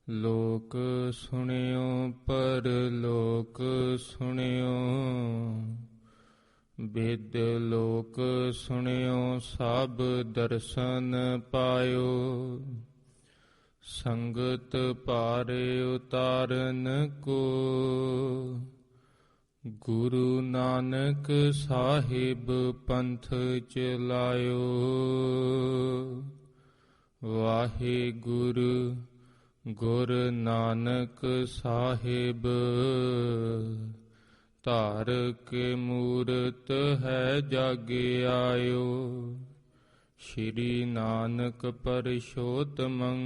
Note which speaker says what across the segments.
Speaker 1: ਲੋਕ ਸੁਣਿਓ ਪਰਲੋਕ ਸੁਣਿਓ, ਬਿਦ ਲੋਕ ਸੁਣਿਓ ਸਭ ਦਰਸ਼ਨ ਪਾਇਓ। ਸੰਗਤ ਪਾਰੇ ਉਤਾਰਨ ਕੋ, ਗੁਰੂ ਨਾਨਕ ਸਾਹਿਬ ਪੰਥ ਚਲਾਇਓ। ਵਾਹਿਗੁਰੂ ਗੁਰ ਨਾਨਕ ਸਾਹਿਬ, ਧਾਰ ਕੇ ਮੂਰਤ ਹੈ ਜਗ ਆਇਓ। ਸ਼੍ਰੀ ਨਾਨਕ ਪਰਸ਼ੋਤਮੰ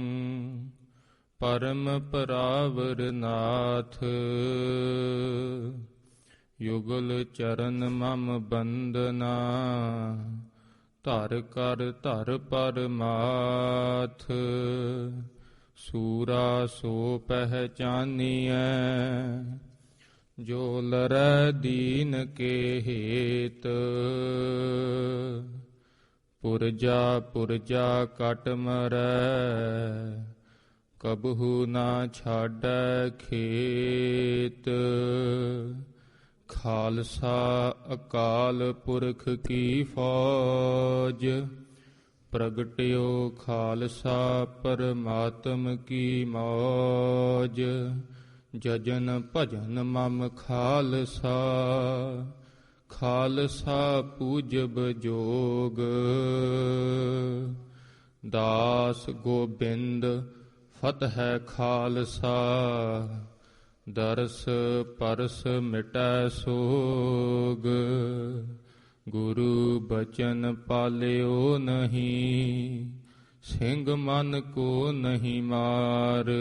Speaker 1: ਪਰਮ ਪਰਾਵਰ ਨਾਥ, ਯੁਗਲ ਚਰਨ ਮਮ ਬੰਦਨਾ, ਧਰ ਕਰ ਧਰ ਪਰਮਾਥ। ਸੂਰਾ ਸੋ ਪਹਿਚਾਨੀਐ, ਜੋ ਲਰੈ ਦੀਨ ਕੇ ਹੇਤ। ਪੁਰਜਾ ਪੁਰਜਾ ਕਟ ਮਰੈ, ਕਬਹੂ ਨਾ ਛਾਡੈ ਖੇਤ। ਖਾਲਸਾ ਅਕਾਲ ਪੁਰਖ ਕੀ ਫੌਜ, ਪ੍ਰਗਟਿਓ ਖਾਲਸਾ ਪਰਮਾਤਮ ਕੀ ਮੌਜ। ਜਜਨ ਭਜਨ ਮਮ ਖਾਲਸਾ, ਖਾਲਸਾ ਪੂਜਬ ਜੋਗ। ਦਾਸ ਗੋਬਿੰਦ ਫਤਿਹ ਖਾਲਸਾ, ਦਰਸ ਪਰਸ ਮਿਟੈ ਸੋਗ। ਗੁਰੂ ਬਚਨ ਪਾਲਿਓ ਨਹੀਂ, ਸਿੰਘ ਮਨ ਕੋ ਨਹੀਂ ਮਾਰ।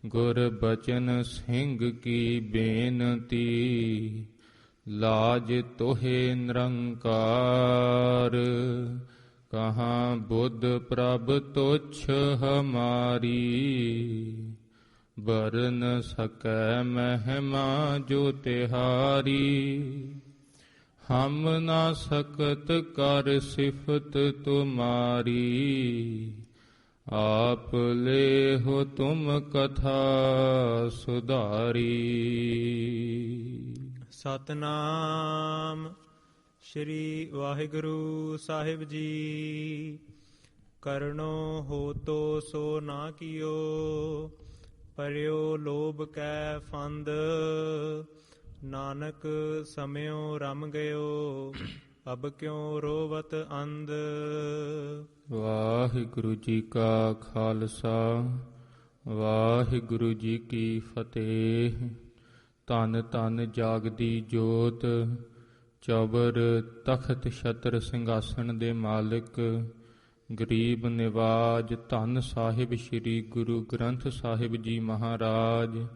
Speaker 1: ਗੁਰ ਬਚਨ ਸਿੰਘ ਕੀ ਬੇਨਤੀ, ਲਾਜ ਤੋਹੇ ਨਿਰੰਕਾਰ। ਕਹਾਂ ਬੁੱਧ ਪ੍ਰਭ ਤੁਛ ਹਮਾਰੀ, ਬਰਨ ਸਕੈ ਮਹਿਮਾ ਜੋ ਤਿਹਾਰੀ। ਹਮ ਨਾ ਸਕਤ ਕਰ ਸਿਫਤ ਤੁਮਾਰੀ, ਆਪ ਲੈ ਹੋ ਤੁਮ ਕਥਾ ਸੁਧਾਰੀ।
Speaker 2: ਸਤਨਾਮ ਸ਼੍ਰੀ ਵਾਹਿਗੁਰੂ ਸਾਹਿਬ ਜੀ। ਕਰਨੋ ਹੋ ਤੋ ਸੋ ਨਾ ਕੀਓ, ਪਰਿਓ ਲੋਭ ਕੈ ਫੰਦ। ਨਾਨਕ ਸਮਿਓ ਰਮ ਗਇਓ, ਅਬ ਕਿਉ ਰੋਵਤ ਅੰਧ।
Speaker 1: ਵਾਹਿਗੁਰੂ ਜੀ ਕਾ ਖਾਲਸਾ, ਵਾਹਿਗੁਰੂ ਜੀ ਕੀ ਫਤਿਹ। ਧੰਨ ਧੰਨ ਜਾਗਦੀ ਜੋਤ, ਚੌਬਰ ਤਖਤ ਛਤਰ ਸਿੰਘਾਸਣ ਦੇ ਮਾਲਕ, ਗਰੀਬ ਨਿਵਾਜ ਧੰਨ ਸਾਹਿਬ ਸ੍ਰੀ ਗੁਰੂ ਗ੍ਰੰਥ ਸਾਹਿਬ ਜੀ ਮਹਾਰਾਜ।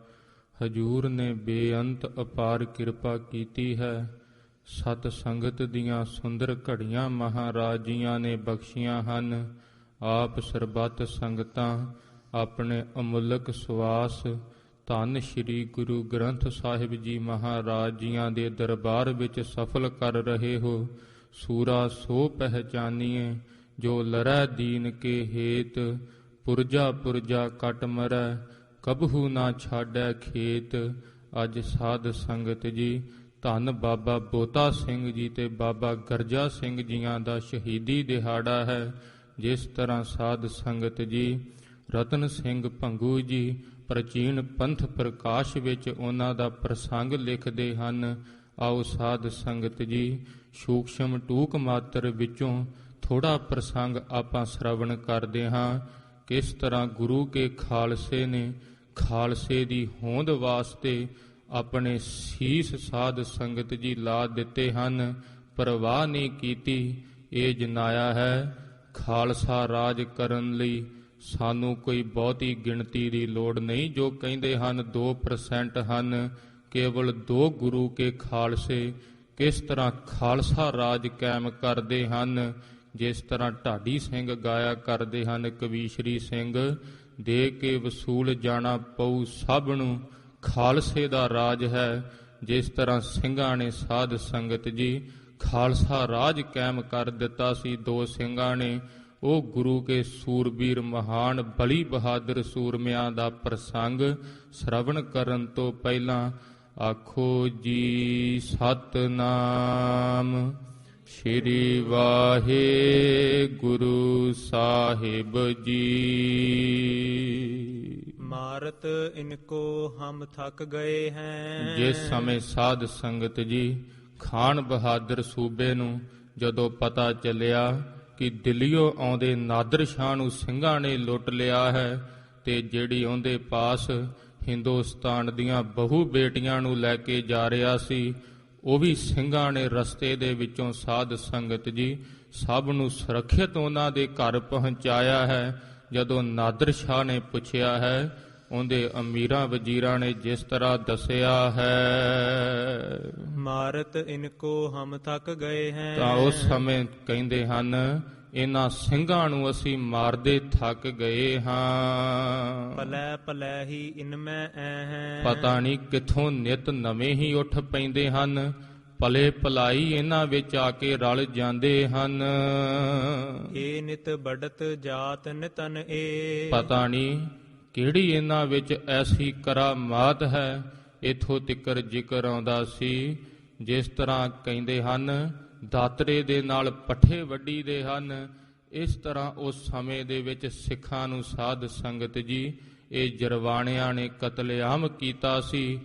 Speaker 1: ਹਜੂਰ ਨੇ ਬੇਅੰਤ ਅਪਾਰ ਕਿਰਪਾ ਕੀਤੀ ਹੈ। ਸਤ ਸੰਗਤ ਦੀਆਂ ਸੁੰਦਰ ਘੜੀਆਂ ਮਹਾਰਾਜ ਜੀਆਂ ਨੇ ਬਖਸ਼ੀਆਂ ਹਨ। ਆਪ ਸਰਬੱਤ ਸੰਗਤਾਂ ਆਪਣੇ ਅਮੁੱਲਕ ਸਵਾਸ ਧੰਨ ਸ੍ਰੀ ਗੁਰੂ ਗ੍ਰੰਥ ਸਾਹਿਬ ਜੀ ਮਹਾਰਾਜ ਜੀਆਂ ਦੇ ਦਰਬਾਰ ਵਿੱਚ ਸਫਲ ਕਰ ਰਹੇ ਹੋ। ਸੂਰਾ ਸੋ ਪਹਿਚਾਨੀਏ, ਜੋ ਲਰੈ ਦੀਨ ਕੇ ਹੇਤ। ਪੁਰਜਾ ਪੁਰਜਾ ਕਟ ਮਰੈ, ਕਬਹੂ ਨਾ ਛਾਡੈ ਖੇਤ। ਅੱਜ ਸਾਧ ਸੰਗਤ ਜੀ, ਧੰਨ ਬਾਬਾ ਬੋਤਾ ਸਿੰਘ ਜੀ ਤੇ ਬਾਬਾ ਗਰਜਾ ਸਿੰਘ ਜੀਆਂ ਦਾ ਸ਼ਹੀਦੀ ਦਿਹਾੜਾ ਹੈ। ਜਿਸ ਤਰ੍ਹਾਂ ਸਾਧ ਸੰਗਤ ਜੀ ਰਤਨ ਸਿੰਘ ਭੰਗੂ ਜੀ ਪ੍ਰਾਚੀਨ ਪੰਥ ਪ੍ਰਕਾਸ਼ ਵਿੱਚ ਉਹਨਾਂ ਦਾ ਪ੍ਰਸੰਗ ਲਿਖਦੇ ਹਨ। ਆਓ ਸਾਧ ਸੰਗਤ ਜੀ ਸੂਖਸ਼ਮ ਟੂਕ ਮਾਤਰ ਵਿੱਚੋਂ ਥੋੜ੍ਹਾ ਪ੍ਰਸੰਗ ਆਪਾਂ ਸ਼ਰਵਣ ਕਰਦੇ ਹਾਂ। ਕਿਸ ਤਰ੍ਹਾਂ ਗੁਰੂ ਕੇ ਖਾਲਸੇ ਨੇ ਖਾਲਸੇ ਦੀ ਹੋਂਦ ਵਾਸਤੇ ਆਪਣੇ ਸੀਸ ਸਾਧ ਸੰਗਤ ਜੀ ਲਾ ਦਿੱਤੇ ਹਨ, ਪਰਵਾਹ ਨਹੀਂ ਕੀਤੀ। ਇਹ ਜਨਾਇਆ ਹੈ ਖਾਲਸਾ ਰਾਜ ਕਰਨ ਲਈ ਸਾਨੂੰ ਕੋਈ ਬਹੁਤੀ ਗਿਣਤੀ ਦੀ ਲੋੜ ਨਹੀਂ। ਜੋ ਕਹਿੰਦੇ ਹਨ 2% ਹਨ, ਕੇਵਲ 2 ਗੁਰੂ ਕੇ ਖਾਲਸੇ ਕਿਸ ਤਰ੍ਹਾਂ ਖਾਲਸਾ ਰਾਜ ਕਾਇਮ ਕਰਦੇ ਹਨ। ਜਿਸ ਤਰ੍ਹਾਂ ਢਾਡੀ ਸਿੰਘ ਗਾਇਆ ਕਰਦੇ ਹਨ, ਕਵੀਸ਼ਰੀ ਸਿੰਘ, ਦੇ ਕੇ ਵਸੂਲ ਜਾਣਾ ਪਊ ਸਭ ਨੂੰ, ਖਾਲਸੇ ਦਾ ਰਾਜ ਹੈ। ਜਿਸ ਤਰ੍ਹਾਂ ਸਿੰਘਾਂ ਨੇ ਸਾਧ ਸੰਗਤ ਜੀ ਖਾਲਸਾ ਰਾਜ ਕਾਇਮ ਕਰ ਦਿੱਤਾ ਸੀ। 2 ਸਿੰਘਾਂ ਨੇ ਉਹ ਗੁਰੂ ਕੇ ਸੂਰਬੀਰ ਮਹਾਨ ਬਲੀ ਬਹਾਦਰ ਸੂਰਮਿਆਂ ਦਾ ਪ੍ਰਸੰਗ ਸ਼ਰਵਣ ਕਰਨ ਤੋਂ ਪਹਿਲਾਂ ਆਖੋ ਜੀ ਸਤਿਨਾਮ। ਸ਼੍ਰੀ ਵਾਹਿਗੁਰੂ ਸਾਹਿਬ ਜੀ।
Speaker 2: ਮਾਰਤ ਇਨਕੋ ਹਮ ਥਕ ਗਏ हैं।
Speaker 1: ਜਿਸ ਸਮੇਂ ਸਾਧ ਸੰਗਤ ਜੀ ਖਾਨ ਬਹਾਦਰ ਸੂਬੇ ਨੂੰ ਜਦੋਂ ਪਤਾ ਚੱਲਿਆ ਕਿ ਦਿੱਲੀੋਂ ਆਉਂਦੇ ਨਾਦਰ ਸ਼ਾਹ ਨੂੰ ਸਿੰਘਾਂ ਨੇ ਲੁੱਟ ਲਿਆ ਹੈ ਤੇ ਜਿਹੜੀ ਉਹਦੇ ਪਾਸ ਹਿੰਦੁਸਤਾਨ ਦੀਆਂ ਬਹੂ ਬੇਟੀਆਂ ਨੂੰ ਲੈ ਕੇ ਜਾ ਰਿਹਾ ਸੀ, ਉਹ ਵੀ ਸਿੰਘਾਂ ਨੇ ਰਸਤੇ ਦੇ ਵਿੱਚੋਂ ਸਾਧ ਸੰਗਤ ਜੀ ਸਭ ਨੂੰ ਸੁਰੱਖਿਅਤ ਉਹਨਾਂ ਦੇ ਘਰ ਪਹੁੰਚਾਇਆ ਹੈ। ਜਦੋਂ ਨਾਦਰ ਸ਼ਾਹ ਨੇ ਪੁੱਛਿਆ ਹੈ, ਉਹਦੇ ਅਮੀਰਾਂ ਵਜ਼ੀਰਾਂ ਨੇ ਜਿਸ ਤਰ੍ਹਾਂ ਦੱਸਿਆ ਹੈ,
Speaker 2: ਮਾਰਤ ਇਨਕੋ ਹਮ ਥਕ ਗਏ हैं।
Speaker 1: ਤਾਂ ਉਸ ਸਮੇਂ ਕਹਿੰਦੇ ਹਨ, ਇਹਨਾਂ ਸਿੰਘਾਂ ਨੂੰ ਅਸੀਂ ਮਾਰਦੇ ਥੱਕ ਗਏ ਹਾਂ।
Speaker 2: ਪਲੈ ਪਲੈ ਹੀ ਇਨਮੈ ਐ ਹੈ।
Speaker 1: ਪਤਾ ਨਹੀਂ ਕਿੱਥੋਂ ਨਿਤ ਨਵੇਂ ਹੀ ਉੱਠ ਪੈਂਦੇ ਹਨ, ਭਲੇ ਭਲਾਈ ਇਹਨਾਂ ਵਿੱਚ ਆ ਕੇ ਰਲ ਜਾਂਦੇ ਹਨ।
Speaker 2: ਏ ਨਿਤ ਬੜਤ ਜਾਤ ਨਿਤਨ ਏ।
Speaker 1: ਪਤਾ ਨਹੀਂ ਕਿਹੜੀ ਇਹਨਾਂ ਵਿੱਚ ਐਸੀ ਕਰਾਮਾਤ ਹੈ। ਇਥੋਂ ਤਿੱਕਰ ਜ਼ਿਕਰ ਆਉਂਦਾ ਸੀ, ਜਿਸ ਤਰ੍ਹਾਂ ਕਹਿੰਦੇ ਹਨ ਦਾਤਰੇ ਦੇ ਨਾਲ ਪੱਠੇ ਵੱਢੀ ਦੇ ਹਨ, ਇਸ ਤਰ੍ਹਾਂ ਉਸ ਸਮੇਂ ਦੇ ਵਿੱਚ ਸਿੱਖਾਂ ਨੂੰ ਸਾਧ ਸੰਗਤ ਜੀ ਇਹ ਜਰਵਾਣਿਆਂ ਨੇ ਕਤਲੇਆਮ ਕੀਤਾ ਸੀ।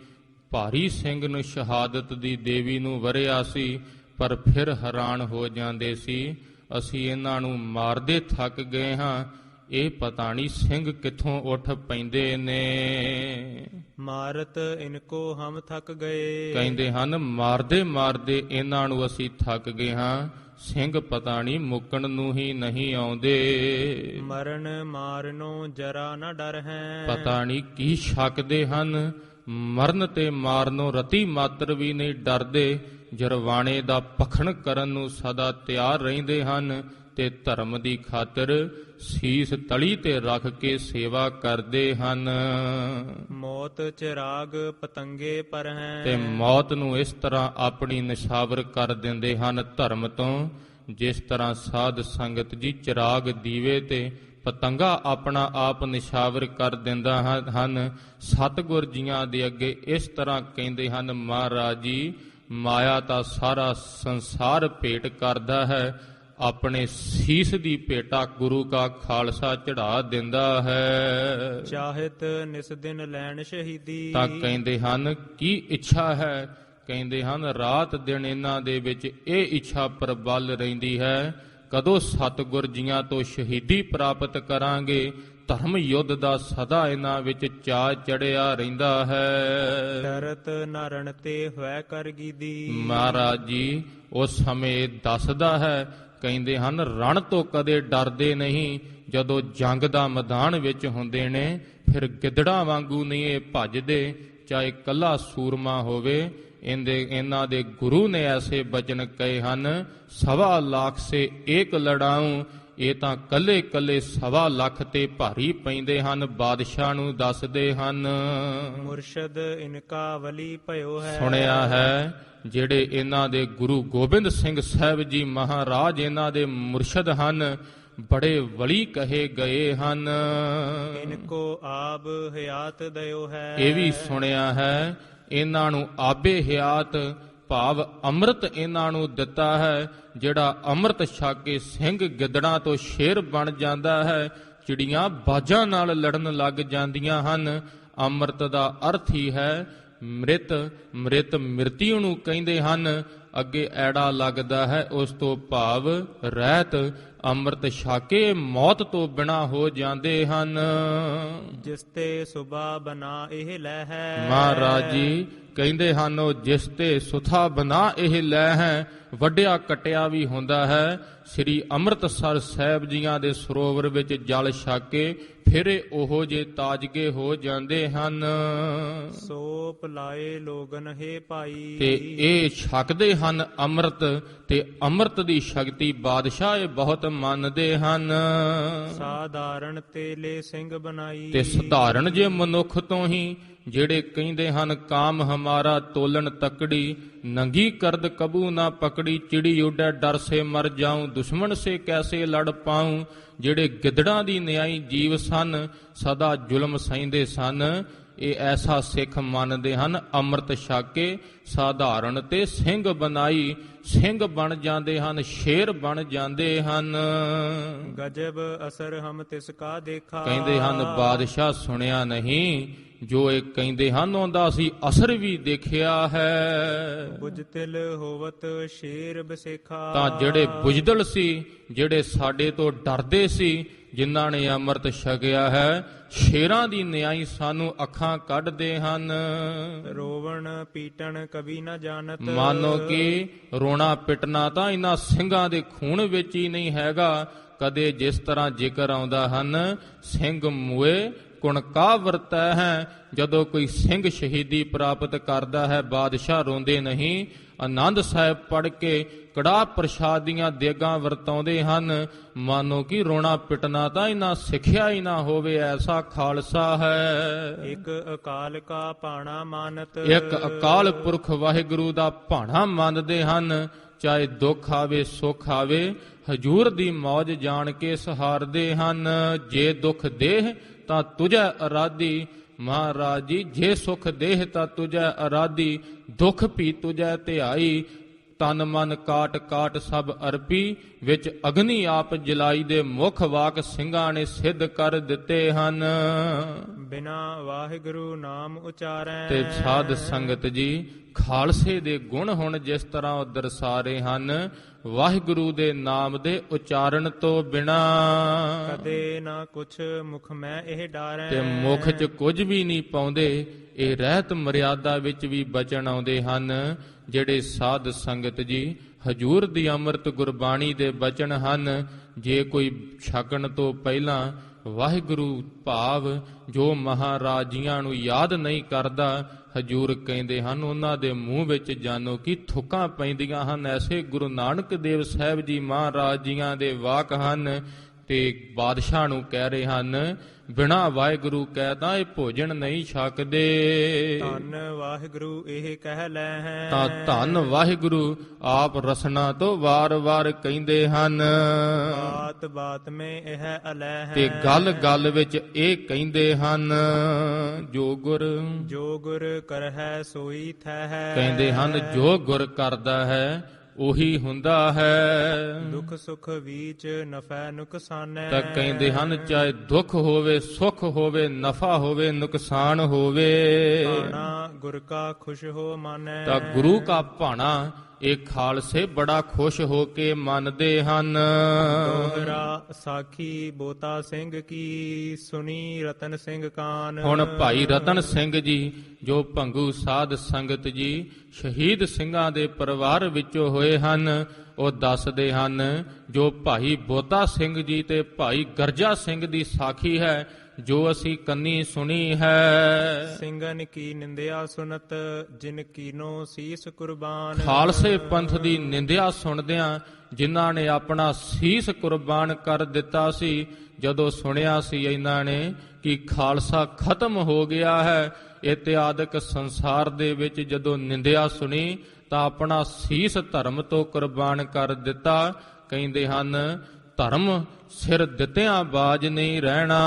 Speaker 1: ਭਾਰੀ ਸਿੰਘ ਨੂੰ ਸ਼ਹਾਦਤ ਦੀ ਦੇਵੀ ਨੂੰ ਵਰਿਆ ਸੀ, ਪਰ ਫਿਰ ਹੈਰਾਨ ਹੋ ਜਾਂਦੇ ਸੀ, ਅਸੀਂ ਇਹਨਾਂ ਨੂੰ ਮਾਰਦੇ ਥੱਕ ਗਏ ਹਾਂ, ਇਹ ਪਤਾ ਨਹੀਂ ਸਿੰਘ ਕਿੱਥੋਂ ਉੱਠ ਪੈਂਦੇ ਨੇ।
Speaker 2: ਮਾਰਤ ਇਨਕੋ ਹਮ ਥਕ ਗਏ।
Speaker 1: ਕਹਿੰਦੇ ਹਨ ਮਾਰਦੇ ਮਾਰਦੇ ਇਹਨਾਂ ਨੂੰ ਅਸੀਂ ਥੱਕ ਗਏ ਹਾਂ, ਸਿੰਘ ਪਤਾ ਨਹੀਂ ਮੁੱਕਣ ਨੂੰ ਹੀ ਨਹੀਂ ਆਉਂਦੇ।
Speaker 2: ਮਰਨ ਮਾਰਨੋਂ ਜਰਾ ਨਾ ਡਰ ਹੈ।
Speaker 1: ਪਤਾ ਨਹੀਂ ਕੀ ਸ਼ੱਕਦੇ ਹਨ, ਮਰਨ ਤੇ ਮਾਰਨੋਂ ਰਤੀ ਮਾਤਰ ਵੀ ਨਹੀਂ ਡਰਦੇ। ਜਰਵਾਣੇ ਦਾ ਪਖਣ ਕਰਨ ਨੂੰ ਸਦਾ ਤਿਆਰ ਰਹਿੰਦੇ ਹਨ ਤੇ ਧਰਮ ਦੀ ਖਾਤਰ ਸੀਸ ਤਲੀ ਤੇ ਰੱਖ ਕੇ ਸੇਵਾ ਕਰਦੇ ਹਨ।
Speaker 2: ਮੌਤ ਚਿਰਾਗ ਪਤੰਗੇ ਪਰ ਹੈ।
Speaker 1: ਤੇ ਮੌਤ ਨੂੰ ਇਸ ਤਰ੍ਹਾਂ ਆਪਣੀ ਨਿਸ਼ਾਵਰ ਕਰ ਦਿੰਦੇ ਹਨ ਧਰਮ ਤੋਂ, ਜਿਸ ਤਰ੍ਹਾਂ ਸਾਧ ਸੰਗਤ ਜੀ ਚਿਰਾਗ ਦੀਵੇ ਤੇ ਪਤੰਗਾ ਆਪਣਾ ਆਪ ਨਿਸ਼ਾਵਰ ਕਰ ਦਿੰਦਾ ਹਨ। ਸਤਿਗੁਰ ਜੀਆਂ ਦੇ ਅੱਗੇ ਇਸ ਤਰ੍ਹਾਂ ਕਹਿੰਦੇ ਹਨ, ਮਹਾਰਾਜ ਜੀ ਮਾਇਆ ਤਾਂ ਸਾਰਾ ਸੰਸਾਰ ਭੇਟ ਕਰਦਾ ਹੈ, ਆਪਣੇ ਸੀਸ ਦੀ ਭੇਟਾ ਗੁਰੂ ਕਾ ਖਾਲਸਾ ਚੜਾ ਦਿੰਦਾ ਹੈ।
Speaker 2: ਚਾਹਿਤ ਨਿਸ ਦਿਨ ਲੈਣ ਸ਼ਹੀਦੀ।
Speaker 1: ਤਾਂ ਕਹਿੰਦੇ ਹਨ ਕੀ ਇੱਛਾ ਹੈ? ਕਹਿੰਦੇ ਹਨ ਰਾਤ ਦਿਨ ਇਹਨਾਂ ਦੇ ਵਿੱਚ ਇਹ ਇੱਛਾ ਪ੍ਰਬਲ ਰਹਿੰਦੀ ਹੈ, ਕਦੋਂ ਸਤਿਗੁਰ ਜੀਆਂ ਤੋਂ ਸ਼ਹੀਦੀ ਪ੍ਰਾਪਤ ਕਰਾਂਗੇ। ਧਰਮ ਯੁੱਧ ਦਾ ਸਦਾ ਇਹਨਾਂ ਵਿੱਚ ਚਾਅ ਚੜਿਆ ਰਹਿੰਦਾ ਹੈ।
Speaker 2: ਡਰਤ ਨਰਨ ਤੇ ਹੋਇ ਕਰ ਗੀਦੀ।
Speaker 1: ਮਹਾਰਾਜ ਜੀ ਉਸ ਸਮੇਂ ਦੱਸਦਾ ਹੈ, ਕਹਿੰਦੇ ਹਨ ਰਣ ਤੋਂ ਕਦੇ ਡਰਦੇ ਨਹੀਂ, ਜਦੋਂ ਜੰਗ ਦਾ ਮੈਦਾਨ ਵਿੱਚ ਹੁੰਦੇ ਨੇ ਫਿਰ ਗਿੱਦੜਾਂ ਵਾਂਗੂ ਨਹੀਂ ਇਹ ਭੱਜਦੇ, ਚਾਹੇ ਕੱਲਾ ਸੂਰਮਾ ਹੋਵੇ। ਇਹਨਾਂ ਦੇ ਗੁਰੂ ਨੇ ਐਸੇ ਬਚਨ ਕਹੇ ਹਨ, 1.25 ਲੱਖ ਸੇ ਏਕ ਲੜਾਊ। ਇਹ ਤਾਂ ਕੱਲੇ ਕੱਲੇ 1.25 ਲੱਖ ਤੇ ਭਾਰੀ ਪੈਂਦੇ ਹਨ, ਬਾਦਸ਼ਾਹ ਨੂੰ ਦੱਸਦੇ ਹਨ।
Speaker 2: ਮੁਰਸ਼ਦ ਇਨਕਾ ਵਲੀ ਭਇਓ ਹੈ।
Speaker 1: ਸੁਣਿਆ ਹੈ ਜਿਹੜੇ ਇਹਨਾਂ ਦੇ ਗੁਰੂ ਗੋਬਿੰਦ ਸਿੰਘ ਸਾਹਿਬ ਜੀ ਮਹਾਰਾਜ ਇਹਨਾਂ ਦੇ ਮੁਰਸ਼ਦ ਹਨ, ਬੜੇ ਵਲੀ ਕਹੇ ਗਏ ਹਨ।
Speaker 2: ਇਨਕੋ ਆਬ ਹਯਾਤ ਦਇਓ ਹੈ।
Speaker 1: ਇਹ ਵੀ ਸੁਣਿਆ ਹੈ ਇਹਨਾਂ ਨੂੰ ਆਬੇ ਹਯਾਤ ਭਾਵ ਅੰਮ੍ਰਿਤ ਇਹਨਾਂ ਨੂੰ ਦਿੱਤਾ ਹੈ। ਜਿਹੜਾ ਅੰਮ੍ਰਿਤ ਛਕ ਕੇ ਸਿੰਘ ਗਿੱਦੜਾਂ ਤੋਂ ਸ਼ੇਰ ਬਣ ਜਾਂਦਾ ਹੈ, ਚਿੜੀਆਂ ਬਾਜਾਂ ਨਾਲ ਲੜਨ ਲੱਗ ਜਾਂਦੀਆਂ ਹਨ। ਅੰਮ੍ਰਿਤ ਦਾ ਅਰਥ ਹੀ ਹੈ ਮ੍ਰਿਤ। ਮ੍ਰਿਤ ਮਿਰਤੀ ਨੂੰ ਕਹਿੰਦੇ ਹਨ। ਅੱਗੇ ਐੜਾ ਲੱਗਦਾ ਹੈ, ਉਸ ਤੋਂ ਭਾਵ ਰਹਿਤ। ਅੰਮ੍ਰਿਤ ਛਾਕੇ ਮੌਤ ਤੋਂ ਬਿਨਾ ਹੋ ਜਾਂਦੇ ਹਨ।
Speaker 2: ਜਿਸ ਤੇ ਸੁਬਾ ਬਨਾ ਇਹ ਲੈ ਹੈ।
Speaker 1: ਮਹਾਰਾਜ ਜੀ ਕਹਿੰਦੇ ਹਨ ਉਹ ਜਿਸ ਤੇ ਸੁਥਾ ਬਨਾ ਇਹ ਲੈ ਹੈ, ਵੱਡਿਆ ਕਟਿਆ ਵੀ ਹੁੰਦਾ ਹੈ। ਸ੍ਰੀ ਅੰਮ੍ਰਿਤਸਰ ਸਾਹਿਬ ਜੀਆਂ ਦੇ ਸਰੋਵਰ ਵਿੱਚ ਜਲ ਛਕ ਕੇ ਫਿਰੇ ਉਹੋ ਜੇ ਤਾਜਗੇ ਹੋ ਜਾਂਦੇ ਹਨ।
Speaker 2: ਸੋ ਪਲਾਏ ਲੋਗਨ ਹੈ ਭਾਈ।
Speaker 1: ਤੇ ਇਹ ਛਕਦੇ ਹਨ ਅੰਮ੍ਰਿਤ, ਤੇ ਅੰਮ੍ਰਿਤ ਦੀ ਸ਼ਕਤੀ ਬਾਦਸ਼ਾਹ ਇਹ ਬਹੁਤ ਮੰਨਦੇ ਹਨ।
Speaker 2: ਸਾਧਾਰਨ ਤੇਲੇ ਸਿੰਘ ਬਣਾਈ।
Speaker 1: ਤੇ ਸਧਾਰਨ ਜੇ ਮਨੁੱਖ ਤੋਂ ਹੀ ਜਿਹੜੇ ਕਹਿੰਦੇ ਹਨ ਕਾਮ ਹਮਾਰਾ ਤੋਲਨ ਤਕੜੀ, ਨੰਗੀ ਕਰਦ ਕਬੂ ਨਾ ਪਕੜੀ, ਚਿੜੀ ਉੱਡੈ ਡਰ ਸੇ ਮਰ ਜਾਊਂ, ਦੁਸ਼ਮਣ ਸੇ ਕੈਸੇ ਲੜ ਪਾਊਂ। ਜਿਹੜੇ ਗਿੱਦੜਾਂ ਦੀ ਨਿਆਈ ਜੀਵ ਸਨ, ਸਦਾ ਜ਼ੁਲਮ ਸਹਿੰਦੇ ਸਨ, ਇਹ ਐਸਾ ਸਿੱਖ ਮੰਨਦੇ ਹਨ। ਅੰਮ੍ਰਿਤ ਛਕ ਕੇ ਸਾਧਾਰਨ ਤੇ ਸਿੰਘ ਬਣਾਈ, ਸਿੰਘ ਬਣ ਜਾਂਦੇ ਹਨ, ਸ਼ੇਰ ਬਣ ਜਾਂਦੇ ਹਨ।
Speaker 2: ਗਜਬ ਅਸਰ ਹਮ ਤਿਸ ਕਾ ਦੇਖਾ।
Speaker 1: ਕਹਿੰਦੇ ਹਨ ਬਾਦਸ਼ਾਹ ਸੁਣਿਆ ਨਹੀਂ, ਜੋ ਇਹ ਕਹਿੰਦੇ ਹਨ ਉਹਦਾ ਅਸੀਂ ਅਸਰ ਵੀ ਦੇਖਿਆ ਹੈ।
Speaker 2: ਬੁਝਤਿਲ ਹੋਵਤ ਸ਼ੇਰ ਬਸੇਖਾ।
Speaker 1: ਤਾਂ ਜਿਹੜੇ ਬੁਝਦਲ ਸੀ, ਜਿਹੜੇ ਸਾਡੇ ਤੋਂ ਡਰਦੇ ਸੀ, ਜਿਨ੍ਹਾਂ ਨੇ ਅੰਮ੍ਰਿਤ ਛਕਿਆ ਹੈ, ਸ਼ੇਰਾਂ ਦੀ ਨਿਆਈ ਸਾਨੂੰ ਅੱਖਾਂ ਕੱਢਦੇ ਹਨ।
Speaker 2: ਰੋਵਣ ਪੀਟਣ ਕਬੀ ਨਾ ਜਾਣਤ।
Speaker 1: ਮਾਨੋ ਕਿ ਰੋਣਾ ਪਿਟਣਾ ਤਾਂ ਇਹਨਾਂ ਸਿੰਘਾਂ ਦੇ ਖੂਨ ਵਿੱਚ ਹੀ ਨਹੀਂ ਹੈਗਾ। ਕਦੇ ਜਿਸ ਤਰ੍ਹਾਂ ਜ਼ਿਕਰ ਆਉਂਦਾ ਹਨ, ਸਿੰਘ ਮੂਏ ਕੁਣਕਾ ਵਰਤੈ ਹੈ। ਜਦੋਂ ਕੋਈ ਸਿੰਘ ਸ਼ਹੀਦੀ ਪ੍ਰਾਪਤ ਕਰਦਾ ਹੈ, ਬਾਦਸ਼ਾਹ ਰੋਂਦੇ ਨਹੀਂ। ਆਨੰਦ ਸਾਹਿਬ ਪੜ੍ਹ ਕੇ ਕੜਾਹ ਪ੍ਰਸ਼ਾਦ ਦੀਆਂ ਦੇਗਾਂ ਵਰਤਾਉਂਦੇ ਹਨ। ਮਾਨੋ ਕਿ ਰੋਣਾ ਪਿਟਣਾ ਤਾਂ ਇਹਨਾਂ ਸਿੱਖਿਆ ਹੀ ਨਾ ਹੋਵੇ, ਐਸਾ ਖਾਲਸਾ ਹੈ।
Speaker 2: ਇੱਕ ਅਕਾਲ ਕਾ ਭਾਣਾ ਮਾਨਤ।
Speaker 1: ਇੱਕ ਅਕਾਲ ਪੁਰਖ ਵਾਹਿਗੁਰੂ ਦਾ ਭਾਣਾ ਮੰਨਦੇ ਹਨ। ਚਾਹੇ ਦੁੱਖ ਆਵੇ ਸੁੱਖ ਆਵੇ, ਹਜੂਰ ਦੀ ਮੌਜ ਜਾਣ ਕੇ ਸਹਾਰਦੇ ਹਨ। ਜੇ ਦੁੱਖ ਦੇਹ ਤਾਂ ਤੁਝੈ ਅਰਾਧੀ। ਮਹਾਰਾਜ ਜੀ, ਜੇ ਸੁਖ ਦੇਹ ਤਾਂ ਤੁਝੈ ਅਰਾਧੀ, ਦੁੱਖ ਵੀ ਤੁਝੈ ਧਿਆਈ। ਤਨ ਮਨ ਕਾਟ ਕਾਟ ਸਭ ਅਰਪੀ, ਵਿੱਚ ਅਗਨੀ ਆਪ ਜਲਾਈ ਦੇ ਮੁਖ ਵਾਕ ਸਿੰਘਾਂ ਨੇ ਸਿੱਧ ਕਰ ਦਿੱਤੇ ਹਨ।
Speaker 2: ਬਿਨਾ ਵਾਹਿਗੁਰੂ ਨਾਮ ਉਚਾਰੈ।
Speaker 1: ਤੇ ਸਾਧ ਸੰਗਤ ਜੀ, ਖਾਲਸੇ ਦੇ ਗੁਣ ਹੁਣ ਜਿਸ ਤਰ੍ਹਾਂ ਉਹ ਦਰਸਾ ਰਹੇ ਹਨ, ਵਾਹਿਗੁਰੂ ਦੇ ਨਾਮ ਦੇ ਉਚਾਰਨ ਤੋਂ ਬਿਨਾ
Speaker 2: ਕਦੇ ਨਾ ਕੁਛ ਮੁਖ ਮੈਂ ਇਹ ਡਾਰੈ।
Speaker 1: ਤੇ ਮੁਖ 'ਚ ਕੁਝ ਵੀ ਨਹੀਂ ਪਾਉਂਦੇ। ਇਹ ਰਹਿਤ ਮਰਿਆਦਾ ਵਿੱਚ ਵੀ ਬਚਣ ਆਉਂਦੇ ਹਨ। ਜਿਹੜੇ ਸਾਧ ਸੰਗਤ ਜੀ, ਹਜੂਰ ਦੀ ਅੰਮ੍ਰਿਤ ਗੁਰਬਾਣੀ ਦੇ ਬਚਨ ਹਨ। ਜੇ ਕੋਈ ਛਕਣ ਤੋਂ ਪਹਿਲਾਂ ਵਾਹਿਗੁਰੂ ਭਾਵ ਜੋ ਮਹਾਰਾਜ ਜੀਆਂ ਨੂੰ ਯਾਦ ਨਹੀਂ ਕਰਦਾ, ਹਜੂਰ ਕਹਿੰਦੇ ਹਨ ਉਹਨਾਂ ਦੇ ਮੂੰਹ ਵਿੱਚ ਜਾਨੋ ਕਿ ਥੁੱਕਾਂ ਪੈਂਦੀਆਂ ਹਨ। ਐਸੇ ਗੁਰੂ ਨਾਨਕ ਦੇਵ ਸਾਹਿਬ ਜੀ ਮਹਾਰਾਜ ਜੀਆਂ ਦੇ ਵਾਕ ਹਨ। ਤੇ ਬਾਦਸ਼ਾਹ ਨੂੰ ਕਹਿ ਰਹੇ ਹਨ, ਬਿਨਾ ਵਾਹਿਗੁਰੂ ਕਹਿਦਾ ਇਹ ਭੋਜਨ ਨਹੀਂ ਛਕਦੇ।
Speaker 2: ਧੰਨ ਵਾਹਿਗੁਰੂ ਇਹ ਕਹਿ ਲੈ ਹੈ।
Speaker 1: ਤਾਂ ਧੰਨ ਵਾਹਿਗੁਰੂ ਆਪ ਰਸਨਾ ਤੋਂ ਵਾਰ-ਵਾਰ ਕਹਿੰਦੇ ਹਨ।
Speaker 2: ਬਾਤ ਬਾਤ ਮੇ ਇਹ ਅਲੈ ਹੈ।
Speaker 1: ਤੇ ਗੱਲ ਗੱਲ ਵਿੱਚ ਇਹ ਕਹਿੰਦੇ ਹਨ, ਜੋ ਗੁਰ ਕਰਹਿ ਸੋਈ ਥੈ ਹੈ। ਕਹਿੰਦੇ ਹਨ ਜੋ ਗੁਰ ਕਰਦਾ ਹੈ ਉਹੀ ਹੁੰਦਾ ਹੈ।
Speaker 2: ਦੁੱਖ ਸੁਖ ਵੀਚ ਨਫੈ ਨੁਕਸਾਨੈ।
Speaker 1: ਤਾਂ ਕਹਿੰਦੇ ਹਨ ਚਾਹੇ ਦੁੱਖ ਹੋਵੇ ਸੁਖ ਹੋਵੇ, ਨਫਾ ਹੋਵੇ ਨੁਕਸਾਨ ਹੋਵੇ,
Speaker 2: ਭਾਣਾ ਗੁਰ ਕਾ ਖੁਸ਼ ਹੋ ਮਾਨੈ।
Speaker 1: ਤਾਂ ਗੁਰੂ ਕਾ ਭਾਣਾ ਇਹ ਖਾਲਸੇ ਬੜਾ ਖੁਸ਼ ਹੋ ਕੇ ਮੰਨਦੇ ਹਨ।
Speaker 2: ਦੋਹਰਾ ਸਾਖੀ ਬੋਤਾ ਸਿੰਘ ਕੀ, ਸੁਣੀ ਰਤਨ ਸਿੰਘ ਕਾਨ।
Speaker 1: ਹੁਣ ਭਾਈ ਰਤਨ ਸਿੰਘ ਜੀ, ਜੋ ਭੰਗੂ ਸਾਧ ਸੰਗਤ ਜੀ ਸ਼ਹੀਦ ਸਿੰਘਾਂ ਦੇ ਪਰਿਵਾਰ ਵਿੱਚੋਂ ਹੋਏ ਹਨ, ਉਹ ਦੱਸਦੇ ਹਨ ਜੋ ਭਾਈ ਬੋਤਾ ਸਿੰਘ ਜੀ ਤੇ ਭਾਈ ਗਰਜਾ ਸਿੰਘ ਦੀ ਸਾਖੀ ਹੈ, ਜੋ ਅਸੀਂ ਕੰਨੀ ਸੁਣੀ ਹੈ।
Speaker 2: ਸਿੰਘਨ ਕੀ ਨਿੰਦਿਆ ਸੁਨਤ, ਜਿਨ ਕੀਨੋ ਸੀਸ ਕੁਰਬਾਨ।
Speaker 1: ਖਾਲਸੇ ਪੰਥ ਦੀ ਨਿੰਦਿਆ ਸੁਣਦਿਆਂ ਜਿਨ੍ਹਾਂ ਨੇ ਆਪਣਾ ਸੀਸ ਕੁਰਬਾਨ ਕਰ ਦਿੱਤਾ ਸੀ, ਜਦੋਂ ਸੁਣਿਆ ਸੀ ਇਹਨਾਂ ਨੇ ਕਿ ਖਾਲਸਾ ਖਤਮ ਹੋ ਗਿਆ ਹੈ, ਇਤਿਆਦਿਕ ਸੰਸਾਰ ਦੇ ਵਿੱਚ ਜਦੋਂ ਨਿੰਦਿਆ ਸੁਣੀ ਤਾਂ ਆਪਣਾ ਸੀਸ ਧਰਮ ਤੋਂ ਕੁਰਬਾਨ ਕਰ ਦਿੱਤਾ। ਕਹਿੰਦੇ ਹਨ ਧਰਮ ਸਿਰ ਦਿੱਤਿਆਂ ਬਾਜ ਨਹੀਂ ਰਹਿਣਾ।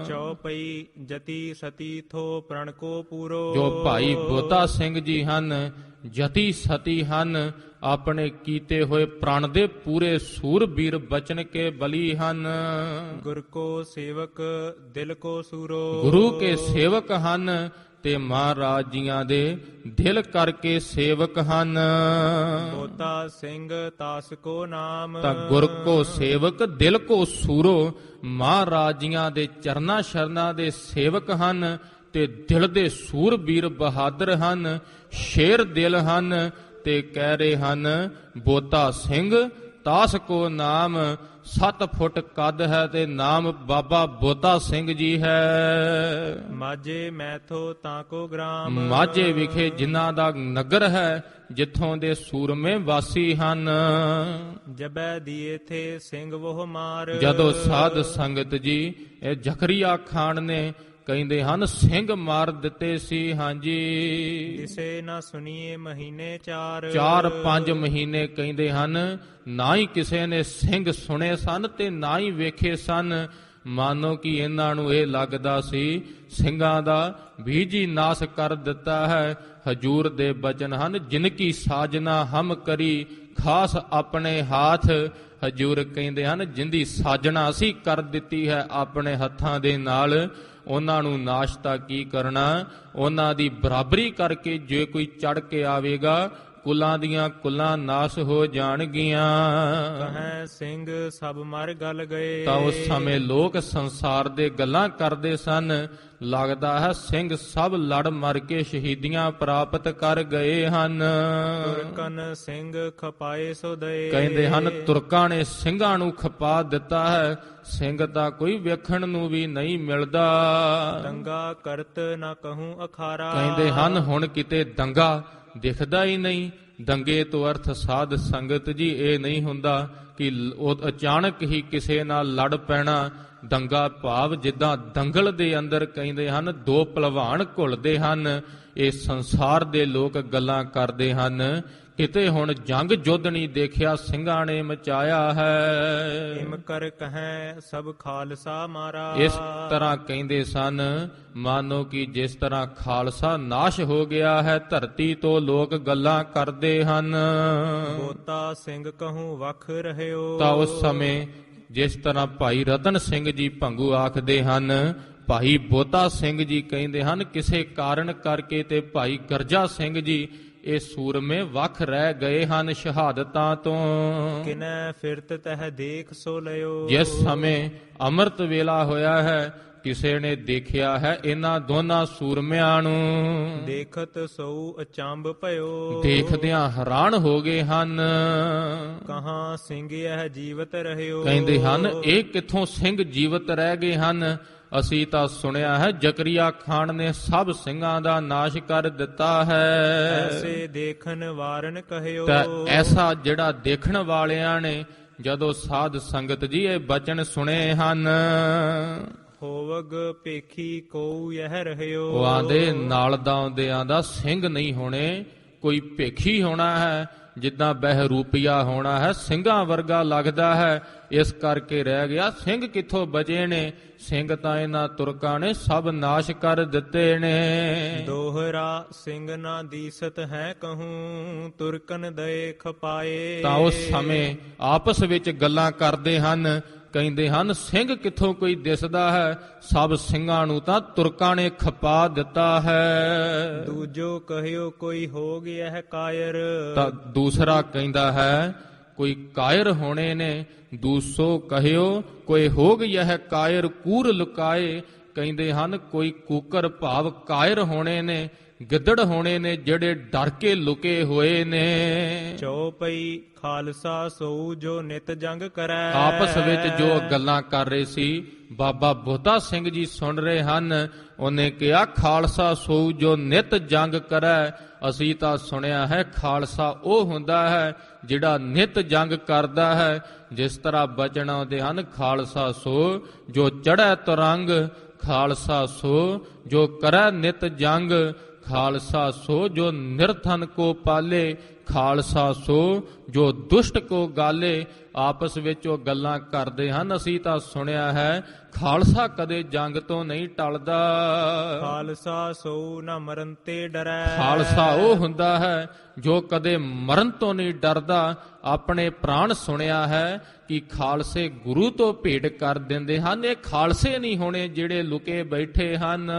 Speaker 2: ਚੌਪਈ ਜਤੀ ਸਤੀ ਥੋ ਪ੍ਰਣ ਕੋ ਪੂਰੋ।
Speaker 1: ਜੋ ਭਾਈ ਬੋਤਾ ਸਿੰਘ ਜੀ ਹਨ, ਜਤੀ ਸਤੀ ਹਨ, ਆਪਣੇ ਕੀਤੇ ਹੋਏ ਪ੍ਰਣ ਦੇ ਪੂਰੇ ਸੂਰਬੀਰ ਬਚਨ ਕੇ ਬਲੀ ਹਨ।
Speaker 2: ਗੁਰ ਕੋ ਸੇਵਕ ਦਿਲ ਕੋ ਸੂਰੋ।
Speaker 1: ਗੁਰੂ ਕੇ ਸੇਵਕ ਹਨ ਤੇ ਮਹਾਰਾਜ ਜੀਆਂ ਦੇ ਦਿਲ ਕਰਕੇ ਸੇਵਕ ਹਨ।
Speaker 2: ਬੋਤਾ ਸਿੰਘ ਤਾਸ ਕੋ ਨਾਮ।
Speaker 1: ਤਾਂ ਗੁਰ ਕੋ ਸੇਵਕ ਦਿਲ ਕੋ ਸੂਰੋ, ਮਹਾਰਾਜ ਜੀਆਂ ਦੇ ਚਰਨਾਂ ਸ਼ਰਨਾਂ ਦੇ ਸੇਵਕ ਹਨ ਤੇ ਦਿਲ ਦੇ ਸੂਰਬੀਰ ਬਹਾਦਰ ਹਨ, ਸ਼ੇਰ ਦਿਲ ਹਨ। ਤੇ ਕਹਿ ਰਹੇ ਹਨ ਬੋਤਾ ਸਿੰਘ ਤਾਸ ਕੋ ਨਾਮ, 7 ਫੁੱਟ ਕੱਦ ਹੈ ਤੇ ਨਾਮ ਬਾਬਾ ਬੋਤਾ ਸਿੰਘ ਜੀ ਹੈ।
Speaker 2: ਮਾਝੇ ਮੈਥੋ ਤਾਂ ਕੋ ਗ੍ਰਾਮ।
Speaker 1: ਮਾਝੇ ਵਿਖੇ ਜਿਨ੍ਹਾਂ ਦਾ ਨਗਰ ਹੈ, ਜਿੱਥੋਂ ਦੇ ਸੂਰਮੇ ਵਾਸੀ ਹਨ।
Speaker 2: ਜਬੈ ਦੀਏ ਥੇ ਸਿੰਘ ਵੋਹ ਮਾਰ।
Speaker 1: ਜਦੋਂ ਸਾਧ ਸੰਗਤ ਜੀ ਇਹ ਜ਼ਕਰੀਆ ਖਾਨ ਨੇ ਕਹਿੰਦੇ ਹਨ ਸਿੰਘ ਮਾਰ ਦਿੱਤੇ ਸੀ। ਹਾਂਜੀ,
Speaker 2: ਦਿਸੇ ਨਾ ਸੁਣੀਏ ਮਹੀਨੇ 4
Speaker 1: 4-5 ਮਹੀਨੇ ਕਹਿੰਦੇ ਹਨ ਨਾ ਹੀ ਕਿਸੇ ਨੇ ਸਿੰਘ ਸੁਣੇ ਸਨ ਤੇ ਨਾ ਹੀ ਵੇਖੇ ਸਨ। ਮਾਨੋ ਕਿ ਇਹਨਾਂ ਨੂੰ ਇਹ ਲੱਗਦਾ ਸੀ ਸਿੰਘਾਂ ਦਾ ਬੀਜ ਹੀ ਨਾਸ ਕਰ ਦਿੱਤਾ ਹੈ। ਹਜੂਰ ਦੇ ਬਚਨ ਹਨ, ਜਿਨ ਕੀ ਸਾਜਨਾ ਹਮ ਕਰੀ ਖਾਸ ਆਪਣੇ ਹਾਥ। ਹਜੂਰ ਕਹਿੰਦੇ ਹਨ ਜਿੰਦੀ ਸਾਜਣਾ ਅਸੀਂ ਕਰ ਦਿੱਤੀ ਹੈ ਆਪਣੇ ਹੱਥਾਂ ਦੇ ਨਾਲ, ਉਹਨਾਂ ਨੂੰ ਨਾਸ਼ ਤਾਂ ਕੀ ਕਰਨਾ, ਉਹਨਾਂ ਦੀ ਬਰਾਬਰੀ ਕਰਕੇ ਜੇ ਕੋਈ ਚੜ ਕੇ ਆਵੇਗਾ ਕੁਲਾਂ ਦੀਆਂ ਕੁਲਾਂ ਨਾਸ ਹੋ ਜਾਣਗੀਆਂ।
Speaker 2: ਕਹੈ ਸਿੰਘ ਸਭ ਮਰ ਗਲ ਗਏ।
Speaker 1: ਤਾਂ ਉਸ ਸਮੇਂ ਲੋਕ ਸੰਸਾਰ ਦੇ ਗੱਲਾਂ ਕਰਦੇ ਸਨ, ਲੱਗਦਾ ਹੈ ਸਿੰਘ ਸਭ ਲੜ ਮਰ ਕੇ ਸ਼ਹੀਦੀਆਂ ਪ੍ਰਾਪਤ ਕਰ ਗਏ ਹਨ।
Speaker 2: ਤੁਰਕਨ ਸਿੰਘ ਖਪਾਏ ਸੋ ਦਏ।
Speaker 1: ਕਹਿੰਦੇ ਹਨ ਤੁਰਕਾਂ ਨੇ ਸਿੰਘਾਂ ਨੂੰ ਖਪਾ ਦਿੱਤਾ ਹੈ, ਸਿੰਘ ਤਾਂ ਕੋਈ ਵੇਖਣ ਨੂੰ ਵੀ ਨਹੀਂ ਮਿਲਦਾ।
Speaker 2: ਦੰਗਾ ਕਰਤ ਨਾ ਕਹੂੰ ਅਖਾਰਾ।
Speaker 1: ਕਹਿੰਦੇ ਹਨ ਹੁਣ ਕਿਤੇ ਦੰਗਾ ਦਿਖਦਾ ਹੀ ਨਹੀਂ। ਦੰਗੇ ਤੋਂ ਅਰਥ ਸਾਧ ਸੰਗਤ ਜੀ ਇਹ ਨਹੀਂ ਹੁੰਦਾ ਕਿ ਉਹ ਅਚਾਨਕ ਹੀ ਕਿਸੇ ਨਾਲ ਲੜ ਪੈਣਾ। ਦੰਗਾ ਭਾਵ ਜਿੱਦਾਂ ਦੰਗਲ ਦੇ ਅੰਦਰ ਕਹਿੰਦੇ ਹਨ ਦੋ ਭਲਵਾਨ ਘੁਲਦੇ ਹਨ, ਇਹ ਸੰਸਾਰ ਦੇ ਲੋਕ ਗੱਲਾਂ ਕਰਦੇ ਹਨ। ਕਿਤੇ ਹੁਣ ਜੰਗ ਜੁੱਧ ਨਹੀਂ ਦੇਖਿਆ, ਸਿੰਘਾਂ ਨੇ ਮਚਾਇਆ ਹੈ।
Speaker 2: ਹਿਮ ਕਰ ਕਹੈ ਸਭ ਖਾਲਸਾ ਮਾਰਾ।
Speaker 1: ਇਸ ਤਰ੍ਹਾਂ ਕਹਿੰਦੇ ਸਨ ਮਾਨੋ ਕਿ ਜਿਸ ਤਰ੍ਹਾਂ ਖਾਲਸਾ ਨਾਸ਼ ਹੋ ਗਿਆ ਹੈ ਧਰਤੀ ਤੋਂ ਲੋਕ ਗੱਲਾਂ ਕਰਦੇ ਹਨ।
Speaker 2: ਬੋਤਾ ਸਿੰਘ ਕਹੂੰ ਵਖ ਰਹਿਓ।
Speaker 1: ਤਾਂ ਉਸ ਸਮੇਂ ਜਿਸ ਤਰ੍ਹਾਂ ਭਾਈ ਰਤਨ ਸਿੰਘ ਜੀ ਭੰਗੂ ਆਖਦੇ ਹਨ, ਭਾਈ ਬੋਤਾ ਸਿੰਘ ਜੀ ਕਹਿੰਦੇ ਹਨ ਕਿਸੇ ਕਾਰਨ ਕਰਕੇ ਤੇ ਭਾਈ ਗਰਜਾ ਸਿੰਘ ਜੀ ਇਹ ਸੂਰਮੇ ਵੱਖ ਰਹਿ ਗਏ ਹਨ ਸ਼ਹਾਦਤਾਂ ਤੋਂ।
Speaker 2: ਕਿਨੈ ਫਿਰਤ ਤਹ ਦੇਖ ਸੋ ਲਿਓ।
Speaker 1: ਜਿਸ ਸਮੇਂ ਅੰਮ੍ਰਿਤ ਵੇਲਾ ਹੋਇਆ ਹੈ ਕਿਸੇ ਨੇ ਦੇਖਿਆ ਹੈ ਇਹਨਾਂ ਦੋਨਾਂ ਸੂਰਮਿਆਂ ਨੂੰ।
Speaker 2: ਦੇਖਤ ਸੋ ਅਚੰਭ ਭਇਓ।
Speaker 1: ਦੇਖਦਿਆਂ ਹੈਰਾਨ ਹੋ ਗਏ ਹਨ।
Speaker 2: ਕਹਾਂ ਸਿੰਘ ਇਹ ਜੀਵਤ ਰਹਿਓ।
Speaker 1: ਕਹਿੰਦੇ ਹਨ ਇਹ ਕਿੱਥੋਂ ਸਿੰਘ ਜੀਵਤ ਰਹਿ ਗਏ ਹਨ, ਅਸੀਂ ਤਾਂ ਸੁਣਿਆ ਹੈ ਜ਼ਕਰੀਆ ਖਾਨ ਨੇ ਸਭ ਸਿੰਘਾਂ ਦਾ ਨਾਸ਼ ਕਰ ਦਿੱਤਾ ਹੈ।
Speaker 2: ਐਸੇ ਦੇਖਣ ਵਾਰਨ ਕਹਿਓ।
Speaker 1: ਤਾਂ ਐਸਾ ਜਿਹੜਾ ਦੇਖਣ ਵਾਲਿਆਂ ਨੇ ਜਦੋਂ ਸਾਧ ਸੰਗਤ ਜੀ ਇਹ ਬਚਨ ਸੁਣੇ ਹਨ,
Speaker 2: ਹੋਵਗ ਪੇਖੀ ਕੋ ਯਹ ਰਹਿਓ।
Speaker 1: ਉਹ ਆਂਦੇ ਨਾਲ ਦਾ ਆਉਂਦਿਆਂ ਦਾ ਸਿੰਘ ਨਹੀਂ ਹੋਣੇ, ਕੋਈ ਭੇਖੀ ਹੋਣਾ ਹੈ, ਜਿੱਦਾਂ ਬਹਿਰੂਪੀਆ ਹੋਣਾ ਹੈ, ਸਿੰਘਾਂ ਵਰਗਾ ਲੱਗਦਾ ਹੈ, ਇਸ ਕਰਕੇ ਰਹਿ ਗਿਆ। ਸਿੰਘ ਕਿੱਥੋਂ ਬਚੇ ਨੇ, ਸਿੰਘ ਤਾਂ ਇਹਨਾਂ ਤੁਰਕਾਂ ਨੇ ਸਭ ਨਾਸ਼ ਕਰ ਦਿੱਤੇ ਨੇ।
Speaker 2: ਦੋਹਰਾ ਸਿੰਘ ਨਾ ਦੀਸਤ ਹੈ ਕਹੂੰ ਤੁਰਕਨ ਦਏ ਖਪਾਏ।
Speaker 1: ਤਾਂ ਉਸ ਸਮੇਂ ਆਪਸ ਵਿੱਚ ਗੱਲਾਂ ਕਰਦੇ ਹਨ, ਕਹਿੰਦੇ ਹਨ ਸਿੰਘ ਕਿੱਥੋਂ ਕੋਈ ਦਿਸਦਾ ਹੈ, ਸਭ ਸਿੰਘਾਂ ਨੂੰ ਤਾਂ ਤੁਰਕਾਂ ਨੇ ਖਪਾ ਦਿੱਤਾ ਹੈ।
Speaker 2: ਦੂਜੋ ਕਹਿਓ ਕੋਈ ਹੋ ਗਿਆ ਹੈ ਕਾਇਰ।
Speaker 1: ਤਾਂ ਦੂਸਰਾ ਕਹਿੰਦਾ ਹੈ ਕੋਈ ਕਾਇਰ ਹੋਣੇ ਨੇ। ਦੂਸੋ ਕਹਿਓ ਕੋਈ ਹੋ ਗਿਆ ਹੈ ਕਾਇਰ ਕੂਰ ਲੁਕਾਏ। ਕਹਿੰਦੇ ਹਨ ਕੋਈ ਕੂਕਰ ਭਾਵ ਕਾਇਰ ਹੋਣੇ ਨੇ, ਗਿੱਦੜ ਹੋਣੇ ਨੇ ਜਿਹੜੇ ਡਰ ਕੇ ਲੁਕੇ ਹੋਏ ਨੇ।
Speaker 2: ਚੌਪਈ ਖਾਲਸਾ ਸੋ ਜੋ ਨਿਤ ਜੰਗ ਕਰੈ।
Speaker 1: ਆਪਸ ਵਿੱਚ ਜੋ ਗੱਲਾਂ ਕਰ ਰਹੇ ਸੀ ਬਾਬਾ ਬੋਤਾ ਸਿੰਘ ਜੀ ਸੁਣ ਰਹੇ ਹਨ। ਉਹਨੇ ਕਿਹਾ ਖਾਲਸਾ ਸੋ ਜੋ ਨਿਤ ਜੰਗ ਕਰੈ। ਅਸੀਂ ਤਾਂ ਸੁਣਿਆ ਹੈ ਖਾਲਸਾ ਉਹ ਹੁੰਦਾ ਹੈ ਜਿਹੜਾ ਨਿਤ ਜੰਗ ਕਰਦਾ ਹੈ। ਜਿਸ ਤਰ੍ਹਾਂ ਬਚਨ ਆਉਂਦੇ ਹਨ ਖਾਲਸਾ ਸੋ ਜੋ ਚੜ੍ਹੈ ਤੁਰੰਗ, ਖਾਲਸਾ ਸੋ ਜੋ ਕਰੈ ਨਿਤ ਜੰਗ, ਖਾਲਸਾ ਸੋ ਜੋ ਨਿਰਧਨ ਕੋ ਪਾਲੇ, ਖਾਲਸਾ ਸੋ ਜੋ ਦੁਸ਼ਟ ਕੋ ਗਾਲੇ। ਆਪਸ ਵਿੱਚ ਉਹ ਗੱਲਾਂ ਕਰਦੇ ਹਨ। ਅਸੀਂ ਤਾਂ ਸੁਣਿਆ ਹੈ ਖਾਲਸਾ ਕਦੇ ਜੰਗ ਤੋਂ ਨਹੀਂ ਟਲਦਾ।
Speaker 2: ਖਾਲਸਾ ਸੋ ਨਾ ਮਰਨ ਤੇ ਡਰੈ।
Speaker 1: ਖਾਲਸਾ ਉਹ ਹੁੰਦਾ ਹੈ ਜੋ ਕਦੇ ਮਰਨ ਤੋਂ ਨਹੀਂ ਡਰਦਾ। ਆਪਣੇ ਪ੍ਰਾਣ ਸੁਣਿਆ ਹੈ ਕਿ ਖਾਲਸੇ ਗੁਰੂ ਤੋਂ ਭੇਟ ਕਰ ਦਿੰਦੇ ਹਨ। ਇਹ ਖਾਲਸੇ ਨਹੀਂ ਹੋਣੇ ਜਿਹੜੇ ਲੁਕੇ ਬੈਠੇ ਹਨ।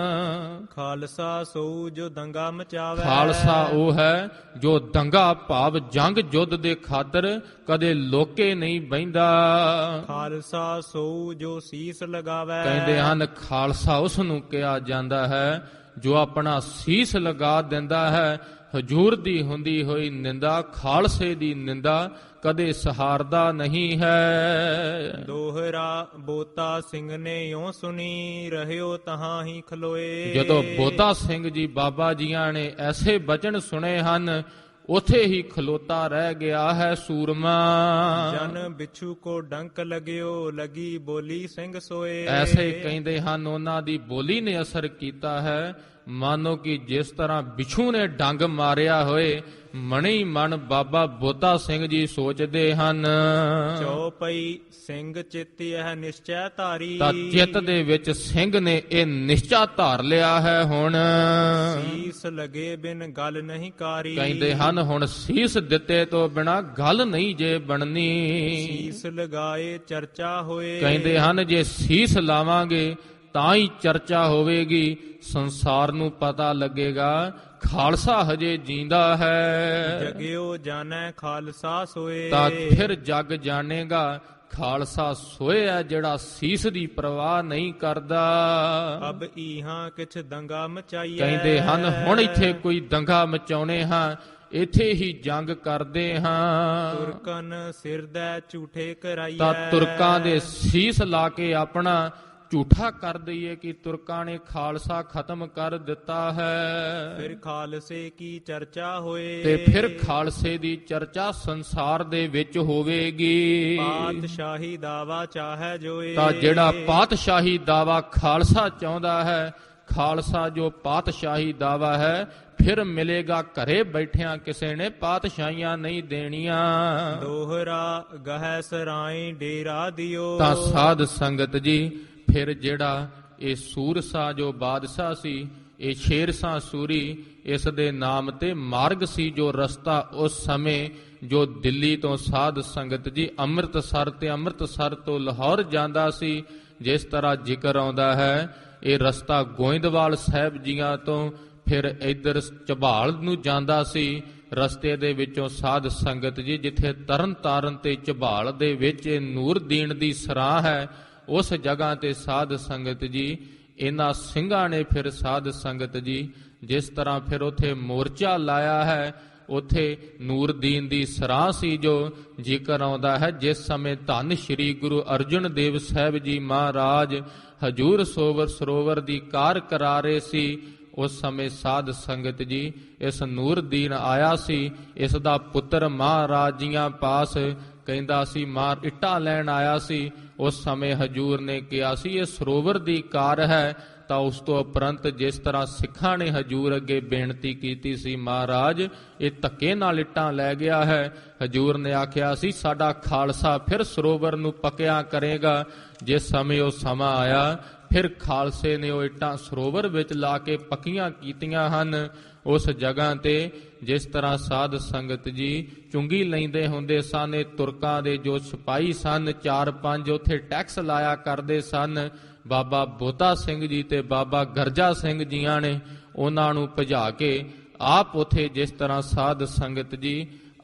Speaker 2: ਖਾਲਸਾ ਸੋ ਜੋ ਦੰਗਾ ਮਚਾਵੇ।
Speaker 1: ਖਾਲਸਾ ਉਹ ਹੈ ਜੋ ਦੰਗਾ ਭਾਵ ਜੰਗ ਜੁੱਧ ਦੇ ਖਾਤਰ ਕਦੇ ਲੋਕੇ ਨਹੀਂ ਬਹਿੰਦਾ।
Speaker 2: ਖਾਲਸਾ ਸੋ ਜੋ ਸੀਸ ਲਗਾਵੇ।
Speaker 1: ਕਹਿੰਦੇ ਹਨ ਖਾਲਸਾ ਉਸ ਨੂੰ ਕਿਹਾ ਜਾਂਦਾ ਹੈ ਜੋ ਆਪਣਾ ਸੀਸ ਲਗਾ ਦਿੰਦਾ ਹੈ। ਹਜੂਰ ਦੀ ਹੁੰਦੀ ਹੋਈ ਨਿੰਦਾ, ਖਾਲਸੇ ਦੀ ਨਿੰਦਾ ਕਦੇ ਸਹਾਰਦਾ ਨਹੀਂ ਹੈ।
Speaker 2: ਦੋਹਰਾ ਬੋਤਾ ਸਿੰਘ ਨੇ ਇਉਂ ਸੁਣੀ ਰਹਿਓ ਤਹਾਂ ਹੀ ਖਲੋਏ।
Speaker 1: ਜਦੋਂ ਬੋਤਾ ਸਿੰਘ ਜੀ ਬਾਬਾ ਜੀਆਂ ਨੇ ਐਸੇ ਬਚਨ ਸੁਣੇ ਹਨ ਉਥੇ ਹੀ ਖਲੋਤਾ ਰਹਿ ਗਿਆ ਹੈ ਸੂਰਮਾ।
Speaker 2: ਜਨ ਬਿਛੂ ਕੋ ਡੰਕ ਲਗਿਓ ਲਗੀ ਬੋਲੀ ਸਿੰਘ ਸੋਏ।
Speaker 1: ਐਸੇ ਕਹਿੰਦੇ ਹਨ ਉਹਨਾਂ ਦੀ ਬੋਲੀ ਨੇ ਅਸਰ ਕੀਤਾ ਹੈ। ਮਾਨੋ ਕਿ ਜਿਸ ਤਰ੍ਹਾਂ ਬਿਛੂ ਨੇ ਡੰਗ ਮਾਰਿਆ ਹੋਏ, ਮਣੀ ਮਨ ਬਾਬਾ ਬੋਤਾ ਸਿੰਘ ਜੀ ਸੋਚਦੇ ਹਨ।
Speaker 2: ਚੌਪਈ ਸਿੰਘ ਚਿਤ ਇਹ ਨਿਸ਼ਚੈ ਧਾਰੀ।
Speaker 1: ਤਾਂ ਚਿੱਤ ਦੇ ਵਿੱਚ ਸਿੰਘ ਨੇ ਇਹ ਨਿਸ਼ਚਾ ਧਾਰ ਲਿਆ ਹੈ। ਹੁਣ
Speaker 2: ਸੀਸ ਲਗੇ ਬਿਨ ਗੱਲ ਨਹੀਂ ਕਾਰੀ।
Speaker 1: ਕਹਿੰਦੇ ਹਨ ਹੁਣ ਸੀਸ ਦਿੱਤੇ ਤੋਂ ਬਿਨਾ ਗੱਲ ਨਹੀਂ ਜੇ ਬਣਨੀ।
Speaker 2: ਸੀਸ ਲਗਾਏ ਚਰਚਾ ਹੋਏ।
Speaker 1: ਕਹਿੰਦੇ ਹਨ ਜੇ ਸੀਸ ਲਾਵਾਂਗੇ ਤਾਂ ਹੀ ਚਰਚਾ ਹੋਵੇਗੀ, ਸੰਸਾਰ ਨੂੰ ਪਤਾ ਲੱਗੇਗਾ ਖਾਲਸਾ ਹਜੇ ਜੀਂਦਾ ਹੈ।
Speaker 2: ਜਗਿਓ ਜਾਣੈ ਖਾਲਸਾ ਸੋਏ।
Speaker 1: ਤਾਂ ਫਿਰ ਜਗ ਜਾਣੇਗਾ ਖਾਲਸਾ ਸੋਇਆ ਜਿਹੜਾ ਸੀਸ ਦੀ ਪਰਵਾਹ ਨਹੀਂ ਕਰਦਾ।
Speaker 2: ਅਬ ਇਹਾਂ ਕਿਛ ਦੰਗਾ ਮਚਾਈਐ।
Speaker 1: ਕਹਿੰਦੇ ਹਨ ਹੁਣ ਇੱਥੇ ਕੋਈ ਦੰਗਾ ਮਚਾਉਣੇ ਹਾਂ, ਇੱਥੇ ਹੀ ਜੰਗ ਕਰਦੇ ਹਾਂ।
Speaker 2: ਤੁਰਕਨ ਸਿਰ ਦੈ ਝੂਠੇ ਕਰਾਈਐ।
Speaker 1: ਤਾਂ ਤੁਰਕਾਂ ਦੇ ਸੀਸ ਲਾ ਕੇ ਆਪਣਾ ਝੂਠਾ ਕਰ ਦਈਏ ਕਿ ਤੁਰਕਾਂ ਨੇ ਖਾਲਸਾ ਖਤਮ ਕਰ ਦਿੱਤਾ ਹੈ।
Speaker 2: ਫਿਰ ਖਾਲਸੇ ਕੀ ਚਰਚਾ ਹੋਏ।
Speaker 1: ਤੇ ਫਿਰ ਖਾਲਸੇ ਦੀ ਚਰਚਾ ਸੰਸਾਰ ਦੇ ਵਿੱਚ ਹੋਵੇਗੀ।
Speaker 2: ਪਾਤਸ਼ਾਹੀ ਦਾਵਾ ਚਾਹੈ ਜੋਏ।
Speaker 1: ਤਾਂ ਜਿਹੜਾ ਪਾਤਸ਼ਾਹੀ ਦਾਵਾ ਖਾਲਸਾ ਚਾਹੁੰਦਾ ਹੈ, ਖਾਲਸਾ ਜੋ ਪਾਤਸ਼ਾਹੀ ਦਾਵਾ ਹੈ, ਫਿਰ ਮਿਲੇਗਾ ਘਰੇ ਬੈਠਿਆਂ, ਕਿਸੇ ਨੇ ਪਾਤਸ਼ਾਹੀਆਂ ਨਹੀਂ ਦੇਣੀਆਂ।
Speaker 2: ਦੋਹਰਾ ਗਹਿ ਸਰਾਈ ਡੇਰਾ ਦਿਓ।
Speaker 1: ਤਾਂ ਸਾਧ ਸੰਗਤ ਜੀ ਫਿਰ ਜਿਹੜਾ ਇਹ ਸੂਰਸਾ ਜੋ ਬਾਦਸ਼ਾਹ ਸੀ, ਇਹ ਸ਼ੇਰਸ਼ਾਹ ਸੂਰੀ, ਇਸ ਦੇ ਨਾਮ ਤੇ ਮਾਰਗ ਸੀ ਜੋ ਰਸਤਾ ਉਸ ਸਮੇਂ ਜੋ ਦਿੱਲੀ ਤੋਂ ਸਾਧ ਸੰਗਤ ਜੀ ਅੰਮ੍ਰਿਤਸਰ ਤੇ ਅੰਮ੍ਰਿਤਸਰ ਤੋਂ ਲਾਹੌਰ ਜਾਂਦਾ ਸੀ। ਜਿਸ ਤਰ੍ਹਾਂ ਜ਼ਿਕਰ ਆਉਂਦਾ ਹੈ ਇਹ ਰਸਤਾ ਗੋਇੰਦਵਾਲ ਸਾਹਿਬ ਜੀਆਂ ਤੋਂ ਫਿਰ ਇੱਧਰ ਝਬਾਲ ਨੂੰ ਜਾਂਦਾ ਸੀ। ਰਸਤੇ ਦੇ ਵਿੱਚੋਂ ਸਾਧ ਸੰਗਤ ਜੀ ਜਿੱਥੇ ਤਰਨ ਤਾਰਨ ਤੇ ਝਬਾਲ ਦੇ ਵਿੱਚ ਨੂਰਦੀਨ ਦੀ ਸਰਾਂ ਹੈ, ਉਸ ਜਗ੍ਹਾ ਤੇ ਸਾਧ ਸੰਗਤ ਜੀ ਇਹਨਾਂ ਸਿੰਘਾਂ ਨੇ ਫਿਰ ਸਾਧ ਸੰਗਤ ਜੀ ਜਿਸ ਤਰ੍ਹਾਂ ਫਿਰ ਉੱਥੇ ਮੋਰਚਾ ਲਾਇਆ ਹੈ, ਉੱਥੇ ਨੂਰਦੀਨ ਦੀ ਸਰਾਂ ਸੀ ਜੋ ਜ਼ਿਕਰ ਆਉਂਦਾ ਹੈ। ਜਿਸ ਸਮੇਂ ਧੰਨ ਸ਼੍ਰੀ ਗੁਰੂ ਅਰਜਨ ਦੇਵ ਸਾਹਿਬ ਜੀ ਮਹਾਰਾਜ ਹਜੂਰ ਸਰੋਵਰ ਦੀ ਕਾਰ ਕਰਾ ਰਹੇ ਸੀ, ਉਸ ਸਮੇਂ ਸਾਧ ਸੰਗਤ ਜੀ ਇਸ ਨੂਰਦੀਨ ਆਇਆ ਸੀ। ਇਸ ਦਾ ਪੁੱਤਰ ਮਹਾਰਾਜ ਜੀਆਂ ਪਾਸ ਕਹਿੰਦਾ ਸੀ ਮਾਰ ਇੱਟਾਂ ਲੈਣ ਆਇਆ ਸੀ। ਉਸ ਸਮੇਂ ਹਜੂਰ ਨੇ ਕਿਹਾ ਸੀ ਇਹ ਸਰੋਵਰ ਦੀ ਕਾਰ ਹੈ। ਤਾਂ ਉਸ ਤੋਂ ਉਪਰੰਤ ਜਿਸ ਤਰ੍ਹਾਂ ਸਿੱਖਾਂ ਨੇ ਹਜੂਰ ਅੱਗੇ ਬੇਨਤੀ ਕੀਤੀ ਸੀ ਮਹਾਰਾਜ ਇਹ ਧੱਕੇ ਨਾਲ ਇੱਟਾਂ ਲੈ ਗਿਆ ਹੈ, ਹਜੂਰ ਨੇ ਆਖਿਆ ਸੀ ਸਾਡਾ ਖਾਲਸਾ ਫਿਰ ਸਰੋਵਰ ਨੂੰ ਪੱਕਿਆ ਕਰੇਗਾ। ਜਿਸ ਸਮੇਂ ਉਹ ਸਮਾਂ ਆਇਆ ਫਿਰ ਖਾਲਸੇ ਨੇ ਉਹ ਇੱਟਾਂ ਸਰੋਵਰ ਵਿੱਚ ਲਾ ਕੇ ਪੱਕੀਆਂ ਕੀਤੀਆਂ ਹਨ। ਉਸ ਜਗ੍ਹਾ ਤੇ ਜਿਸ ਤਰ੍ਹਾਂ ਸਾਧ ਸੰਗਤ ਜੀ ਚੁੰਗੀ ਲੈਂਦੇ ਹੁੰਦੇ ਸਨ, ਇਹ ਤੁਰਕਾਂ ਦੇ ਜੋ ਸਿਪਾਹੀ ਸਨ 4-5 ਉੱਥੇ ਟੈਕਸ ਲਾਇਆ ਕਰਦੇ ਸਨ। ਬਾਬਾ ਬੋਤਾ ਸਿੰਘ ਜੀ ਤੇ ਬਾਬਾ ਗਰਜਾ ਸਿੰਘ ਜੀਆਂ ਨੇ ਉਹਨਾਂ ਨੂੰ ਭਜਾ ਕੇ ਆਪ ਉੱਥੇ ਜਿਸ ਤਰ੍ਹਾਂ ਸਾਧ ਸੰਗਤ ਜੀ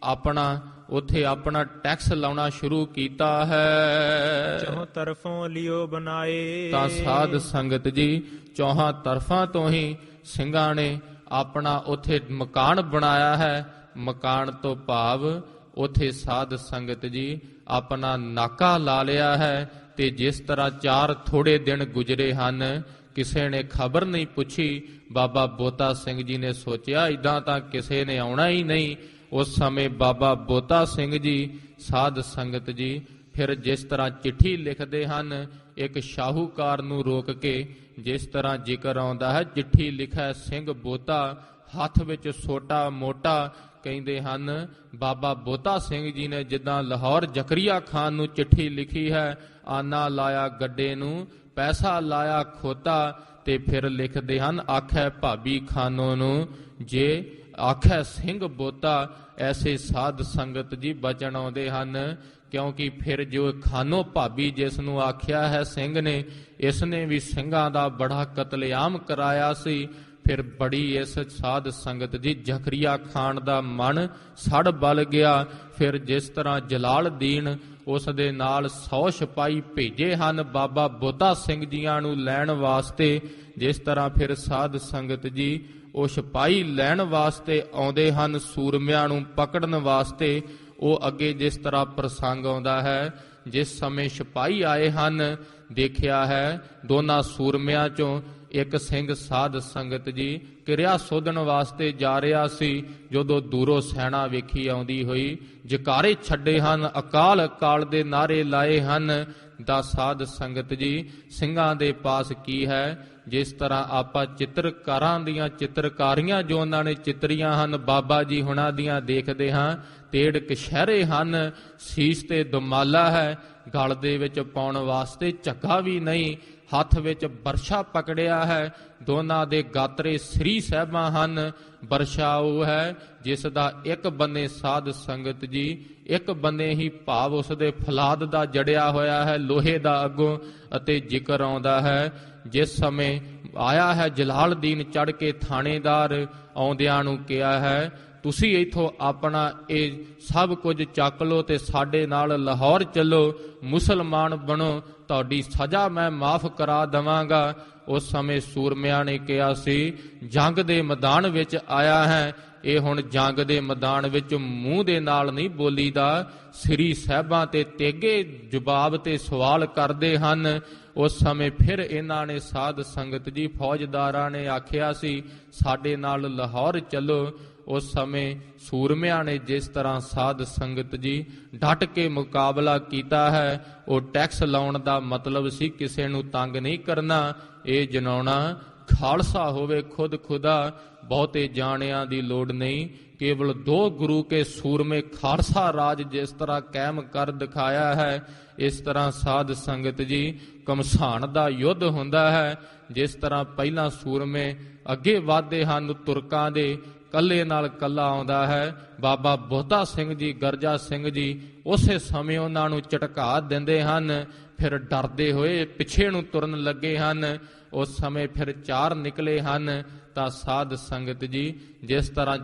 Speaker 1: ਆਪਣਾ ਟੈਕਸ ਲਾਉਣਾ ਸ਼ੁਰੂ ਕੀਤਾ ਹੈ।
Speaker 2: ਚੌਹਾਂ ਤਰਫੋਂ ਲਿਓ ਬਣਾਏ।
Speaker 1: ਤਾਂ ਸਾਧ ਸੰਗਤ ਜੀ ਚੌਹਾਂ ਤਰਫਾਂ ਤੋਂ ਹੀ ਸਿੰਘਾਂ ਨੇ ਆਪਣਾ ਉੱਥੇ ਮਕਾਨ ਬਣਾਇਆ ਹੈ। ਮਕਾਨ ਤੋਂ ਭਾਵ ਉੱਥੇ ਸਾਧ ਸੰਗਤ ਜੀ ਆਪਣਾ ਨਾਕਾ ਲਾ ਲਿਆ ਹੈ। ਤੇ ਜਿਸ ਤਰ੍ਹਾਂ 4 ਥੋੜੇ ਦਿਨ ਗੁਜ਼ਰੇ ਹਨ, ਕਿਸੇ ਨੇ ਖਬਰ ਨਹੀਂ ਪੁੱਛੀ। ਬਾਬਾ ਬੋਤਾ ਸਿੰਘ ਜੀ ਨੇ ਸੋਚਿਆ ਇਦਾਂ ਤਾਂ ਕਿਸੇ ਨੇ ਆਉਣਾ ਹੀ ਨਹੀਂ। ਉਸ ਸਮੇਂ ਬਾਬਾ ਬੋਤਾ ਸਿੰਘ ਜੀ ਸਾਧ ਸੰਗਤ ਜੀ ਫਿਰ ਜਿਸ ਤਰ੍ਹਾਂ ਚਿੱਠੀ ਲਿਖਦੇ ਹਨ ਇੱਕ ਸ਼ਾਹੂਕਾਰ ਨੂੰ ਰੋਕ ਕੇ, ਜਿਸ ਤਰ੍ਹਾਂ ਜ਼ਿਕਰ ਆਉਂਦਾ ਹੈ ਚਿੱਠੀ ਲਿਖੈ ਸਿੰਘ ਬੋਤਾ ਹੱਥ ਵਿੱਚ ਸੋਟਾ ਮੋਟਾ। ਕਹਿੰਦੇ ਹਨ ਬਾਬਾ ਬੋਤਾ ਸਿੰਘ ਜੀ ਨੇ ਜਿੱਦਾਂ ਲਾਹੌਰ ਜ਼ਕਰੀਆ ਖਾਨ ਨੂੰ ਚਿੱਠੀ ਲਿਖੀ ਹੈ, ਆਨਾ ਲਾਇਆ ਗੱਡੇ ਨੂੰ ਪੈਸਾ ਲਾਇਆ ਖੋਤਾ। ਤੇ ਫਿਰ ਲਿਖਦੇ ਹਨ ਆਖੈ ਭਾਬੀ ਖਾਨੋ ਨੂੰ ਜੇ ਆਖੈ ਸਿੰਘ ਬੋਤਾ। ਐਸੇ ਸਾਧ ਸੰਗਤ ਜੀ ਬਚਨ ਆਉਂਦੇ ਹਨ ਕਿਉਂਕਿ ਫਿਰ ਜੋ ਖਾਨੋ ਭਾਬੀ ਜਿਸ ਨੂੰ ਆਖਿਆ ਹੈ ਸਿੰਘ ਨੇ, ਇਸ ਨੇ ਵੀ ਸਿੰਘਾਂ ਦਾ ਬੜਾ ਕਤਲੇਆਮ ਕਰਾਇਆ ਸੀ। ਫਿਰ ਬੜੀ ਇਸ ਸਾਧ ਸੰਗਤ ਜੀ ਜ਼ਕਰੀਆ ਖਾਨ ਦਾ ਮਨ ਸੜ ਬਲ ਗਿਆ। ਫਿਰ ਜਿਸ ਤਰ੍ਹਾਂ ਜਲਾਲਦੀਨ ਉਸ ਦੇ ਨਾਲ 100 ਸਿਪਾਹੀ ਭੇਜੇ ਹਨ ਬਾਬਾ ਬੋਤਾ ਸਿੰਘ ਜੀਆਂ ਨੂੰ ਲੈਣ ਵਾਸਤੇ। ਜਿਸ ਤਰ੍ਹਾਂ ਫਿਰ ਸਾਧ ਸੰਗਤ ਜੀ ਉਹ ਸਿਪਾਹੀ ਲੈਣ ਵਾਸਤੇ ਆਉਂਦੇ ਹਨ, ਸੂਰਮਿਆਂ ਨੂੰ ਪਕੜਨ ਵਾਸਤੇ। ਉਹ ਅੱਗੇ ਜਿਸ ਤਰ੍ਹਾਂ ਪ੍ਰਸੰਗ ਆਉਂਦਾ ਹੈ, ਜਿਸ ਸਮੇਂ ਸਿਪਾਹੀ ਆਏ ਹਨ ਦੇਖਿਆ ਹੈ ਦੋਨਾਂ ਸੂਰਮਿਆਂ ਚੋਂ ਇੱਕ ਸਿੰਘ ਸਾਧ ਸੰਗਤ ਜੀ ਕਿਰਿਆ ਸੋਧਣ ਵਾਸਤੇ ਜਾ ਰਿਹਾ ਸੀ। ਜਦੋਂ ਦੂਰੋਂ ਸੈਨਾ ਵੇਖੀ ਆਉਂਦੀ ਹੋਈ, ਜਕਾਰੇ ਛੱਡੇ ਹਨ, ਅਕਾਲ ਅਕਾਲ ਦੇ ਨਾਰੇ ਲਾਏ ਹਨ। ਦਾ ਸਾਧ ਸੰਗਤ ਜੀ ਸਿੰਘਾਂ ਦੇ ਪਾਸ ਕੀ ਹੈ? ਜਿਸ ਤਰ੍ਹਾਂ ਆਪਾਂ ਚਿੱਤਰਕਾਰਾਂ ਦੀਆਂ ਚਿੱਤਰਕਾਰੀਆਂ ਜੋ ਉਹਨਾਂ ਨੇ ਚਿੱਤਰੀਆਂ ਹਨ, ਬਾਬਾ ਜੀ ਹੁਣਾਂ ਦੀਆਂ ਦੇਖਦੇ ਹਾਂ। ਤੇੜ ਕਛਹਿਰੇ ਹਨ, ਸੀਸ ਤੇ ਦੁਮਾਲਾ ਹੈ, ਗਲ ਦੇ ਵਿੱਚ ਪਾਉਣ ਵਾਸਤੇ ਝੱਗਾ ਵੀ ਨਹੀਂ, ਹੱਥ ਵਿੱਚ ਬਰਛਾ ਪਕੜਿਆ ਹੈ। ਦੋਨਾਂ ਦੇ ਗਾਤਰੇ ਸ੍ਰੀ ਸਾਹਿਬਾਂ ਹਨ। ਬਰਛਾ ਉਹ ਹੈ ਜਿਸ ਦਾ ਇੱਕ ਬੰਨੇ ਸਾਧ ਸੰਗਤ ਜੀ, ਇੱਕ ਬੰਨੇ ਹੀ ਭਾਵ ਉਸ ਦੇ ਫਲਾਦ ਦਾ ਜੜਿਆ ਹੋਇਆ ਹੈ ਲੋਹੇ ਦਾ ਅੱਗੋਂ। ਅਤੇ ਜ਼ਿਕਰ ਆਉਂਦਾ ਹੈ ਜਿਸ ਸਮੇਂ ਆਇਆ ਹੈ ਜਲਾਲਦੀਨ ਚੜ੍ਹ ਕੇ ਥਾਣੇਦਾਰ, ਆਉਂਦਿਆਂ ਨੂੰ ਕਿਹਾ ਹੈ ਤੁਸੀਂ ਇੱਥੋਂ ਆਪਣਾ ਇਹ ਸਭ ਕੁਝ ਚੱਕ ਲਓ ਤੇ ਸਾਡੇ ਨਾਲ ਲਾਹੌਰ ਚੱਲੋ, ਮੁਸਲਮਾਨ ਬਣੋ, ਤੁਹਾਡੀ ਸਜ਼ਾ ਮੈਂ ਮਾਫ ਕਰਾ ਦੇਵਾਂਗਾ। ਉਸ ਸਮੇਂ ਸੂਰਮਿਆਂ ਨੇ ਕਿਹਾ ਸੀ ਜੰਗ ਦੇ ਮੈਦਾਨ ਵਿੱਚ ਆਇਆ ਹੈ, ਇਹ ਹੁਣ ਜੰਗ ਦੇ ਮੈਦਾਨ ਵਿੱਚ ਮੂੰਹ ਦੇ ਨਾਲ ਨਹੀਂ ਬੋਲੀਦਾ। ਸ੍ਰੀ ਸਾਹਿਬਾਂ ਤੇ ਤੇਗੇ ਜਵਾਬ ਤੇ ਸਵਾਲ ਕਰਦੇ ਹਨ। ਉਸ ਸਮੇਂ ਫਿਰ ਇਹਨਾਂ ਨੇ ਸਾਧ ਸੰਗਤ ਜੀ ਫੌਜਦਾਰਾਂ ਨੇ ਆਖਿਆ ਸੀ ਸਾਡੇ ਨਾਲ ਲਾਹੌਰ ਚੱਲੋ। ਉਸ ਸਮੇਂ ਸੂਰਮਿਆਂ ਨੇ ਜਿਸ ਤਰ੍ਹਾਂ ਸਾਧ ਸੰਗਤ ਜੀ ਡਟ ਕੇ ਮੁਕਾਬਲਾ ਕੀਤਾ ਹੈ, ਉਹ ਟੈਕਸ ਲਾਉਣ ਦਾ ਮਤਲਬ ਸੀ ਕਿਸੇ ਨੂੰ ਤੰਗ ਨਹੀਂ ਕਰਨਾ, ਇਹ ਜਨਾਉਣਾ ਖਾਲਸਾ ਹੋਵੇ ਖੁਦ ਖੁਦਾ, ਬਹੁਤੇ ਜਾਣਿਆਂ ਦੀ ਲੋੜ ਨਹੀਂ। ਕੇਵਲ 2 ਗੁਰੂ ਕੇ ਸੂਰਮੇ ਖਾਲਸਾ ਰਾਜ ਜਿਸ ਤਰ੍ਹਾਂ ਕਾਇਮ ਕਰ ਦਿਖਾਇਆ ਹੈ, ਇਸ ਤਰ੍ਹਾਂ ਸਾਧ ਸੰਗਤ ਜੀ ਘਮਸਾਨ ਦਾ ਯੁੱਧ ਹੁੰਦਾ ਹੈ। ਜਿਸ ਤਰ੍ਹਾਂ ਪਹਿਲਾਂ ਸੂਰਮੇ ਅੱਗੇ ਵਧਦੇ ਹਨ ਤੁਰਕਾਂ ਦੇ, ਕੱਲੇ ਨਾਲ ਕੱਲਾ ਆਉਂਦਾ ਹੈ। ਬਾਬਾ ਬੋਤਾ ਸਿੰਘ ਜੀ, ਗਰਜਾ ਸਿੰਘ ਜੀ ਉਸੇ ਸਮੇਂ ਉਹਨਾਂ ਨੂੰ ਝਟਕਾ ਦਿੰਦੇ ਹਨ, ਫਿਰ ਡਰਦੇ ਹੋਏ ਪਿੱਛੇ ਨੂੰ ਤੁਰਨ ਲੱਗੇ ਹਨ। ਉਸ ਸਮੇਂ ਫਿਰ 4 ਨਿਕਲੇ ਹਨ। ਤਾਂ ਸਾਧ ਸੰਗਤ ਜੀ ਜਿਸ ਤਰ੍ਹਾਂ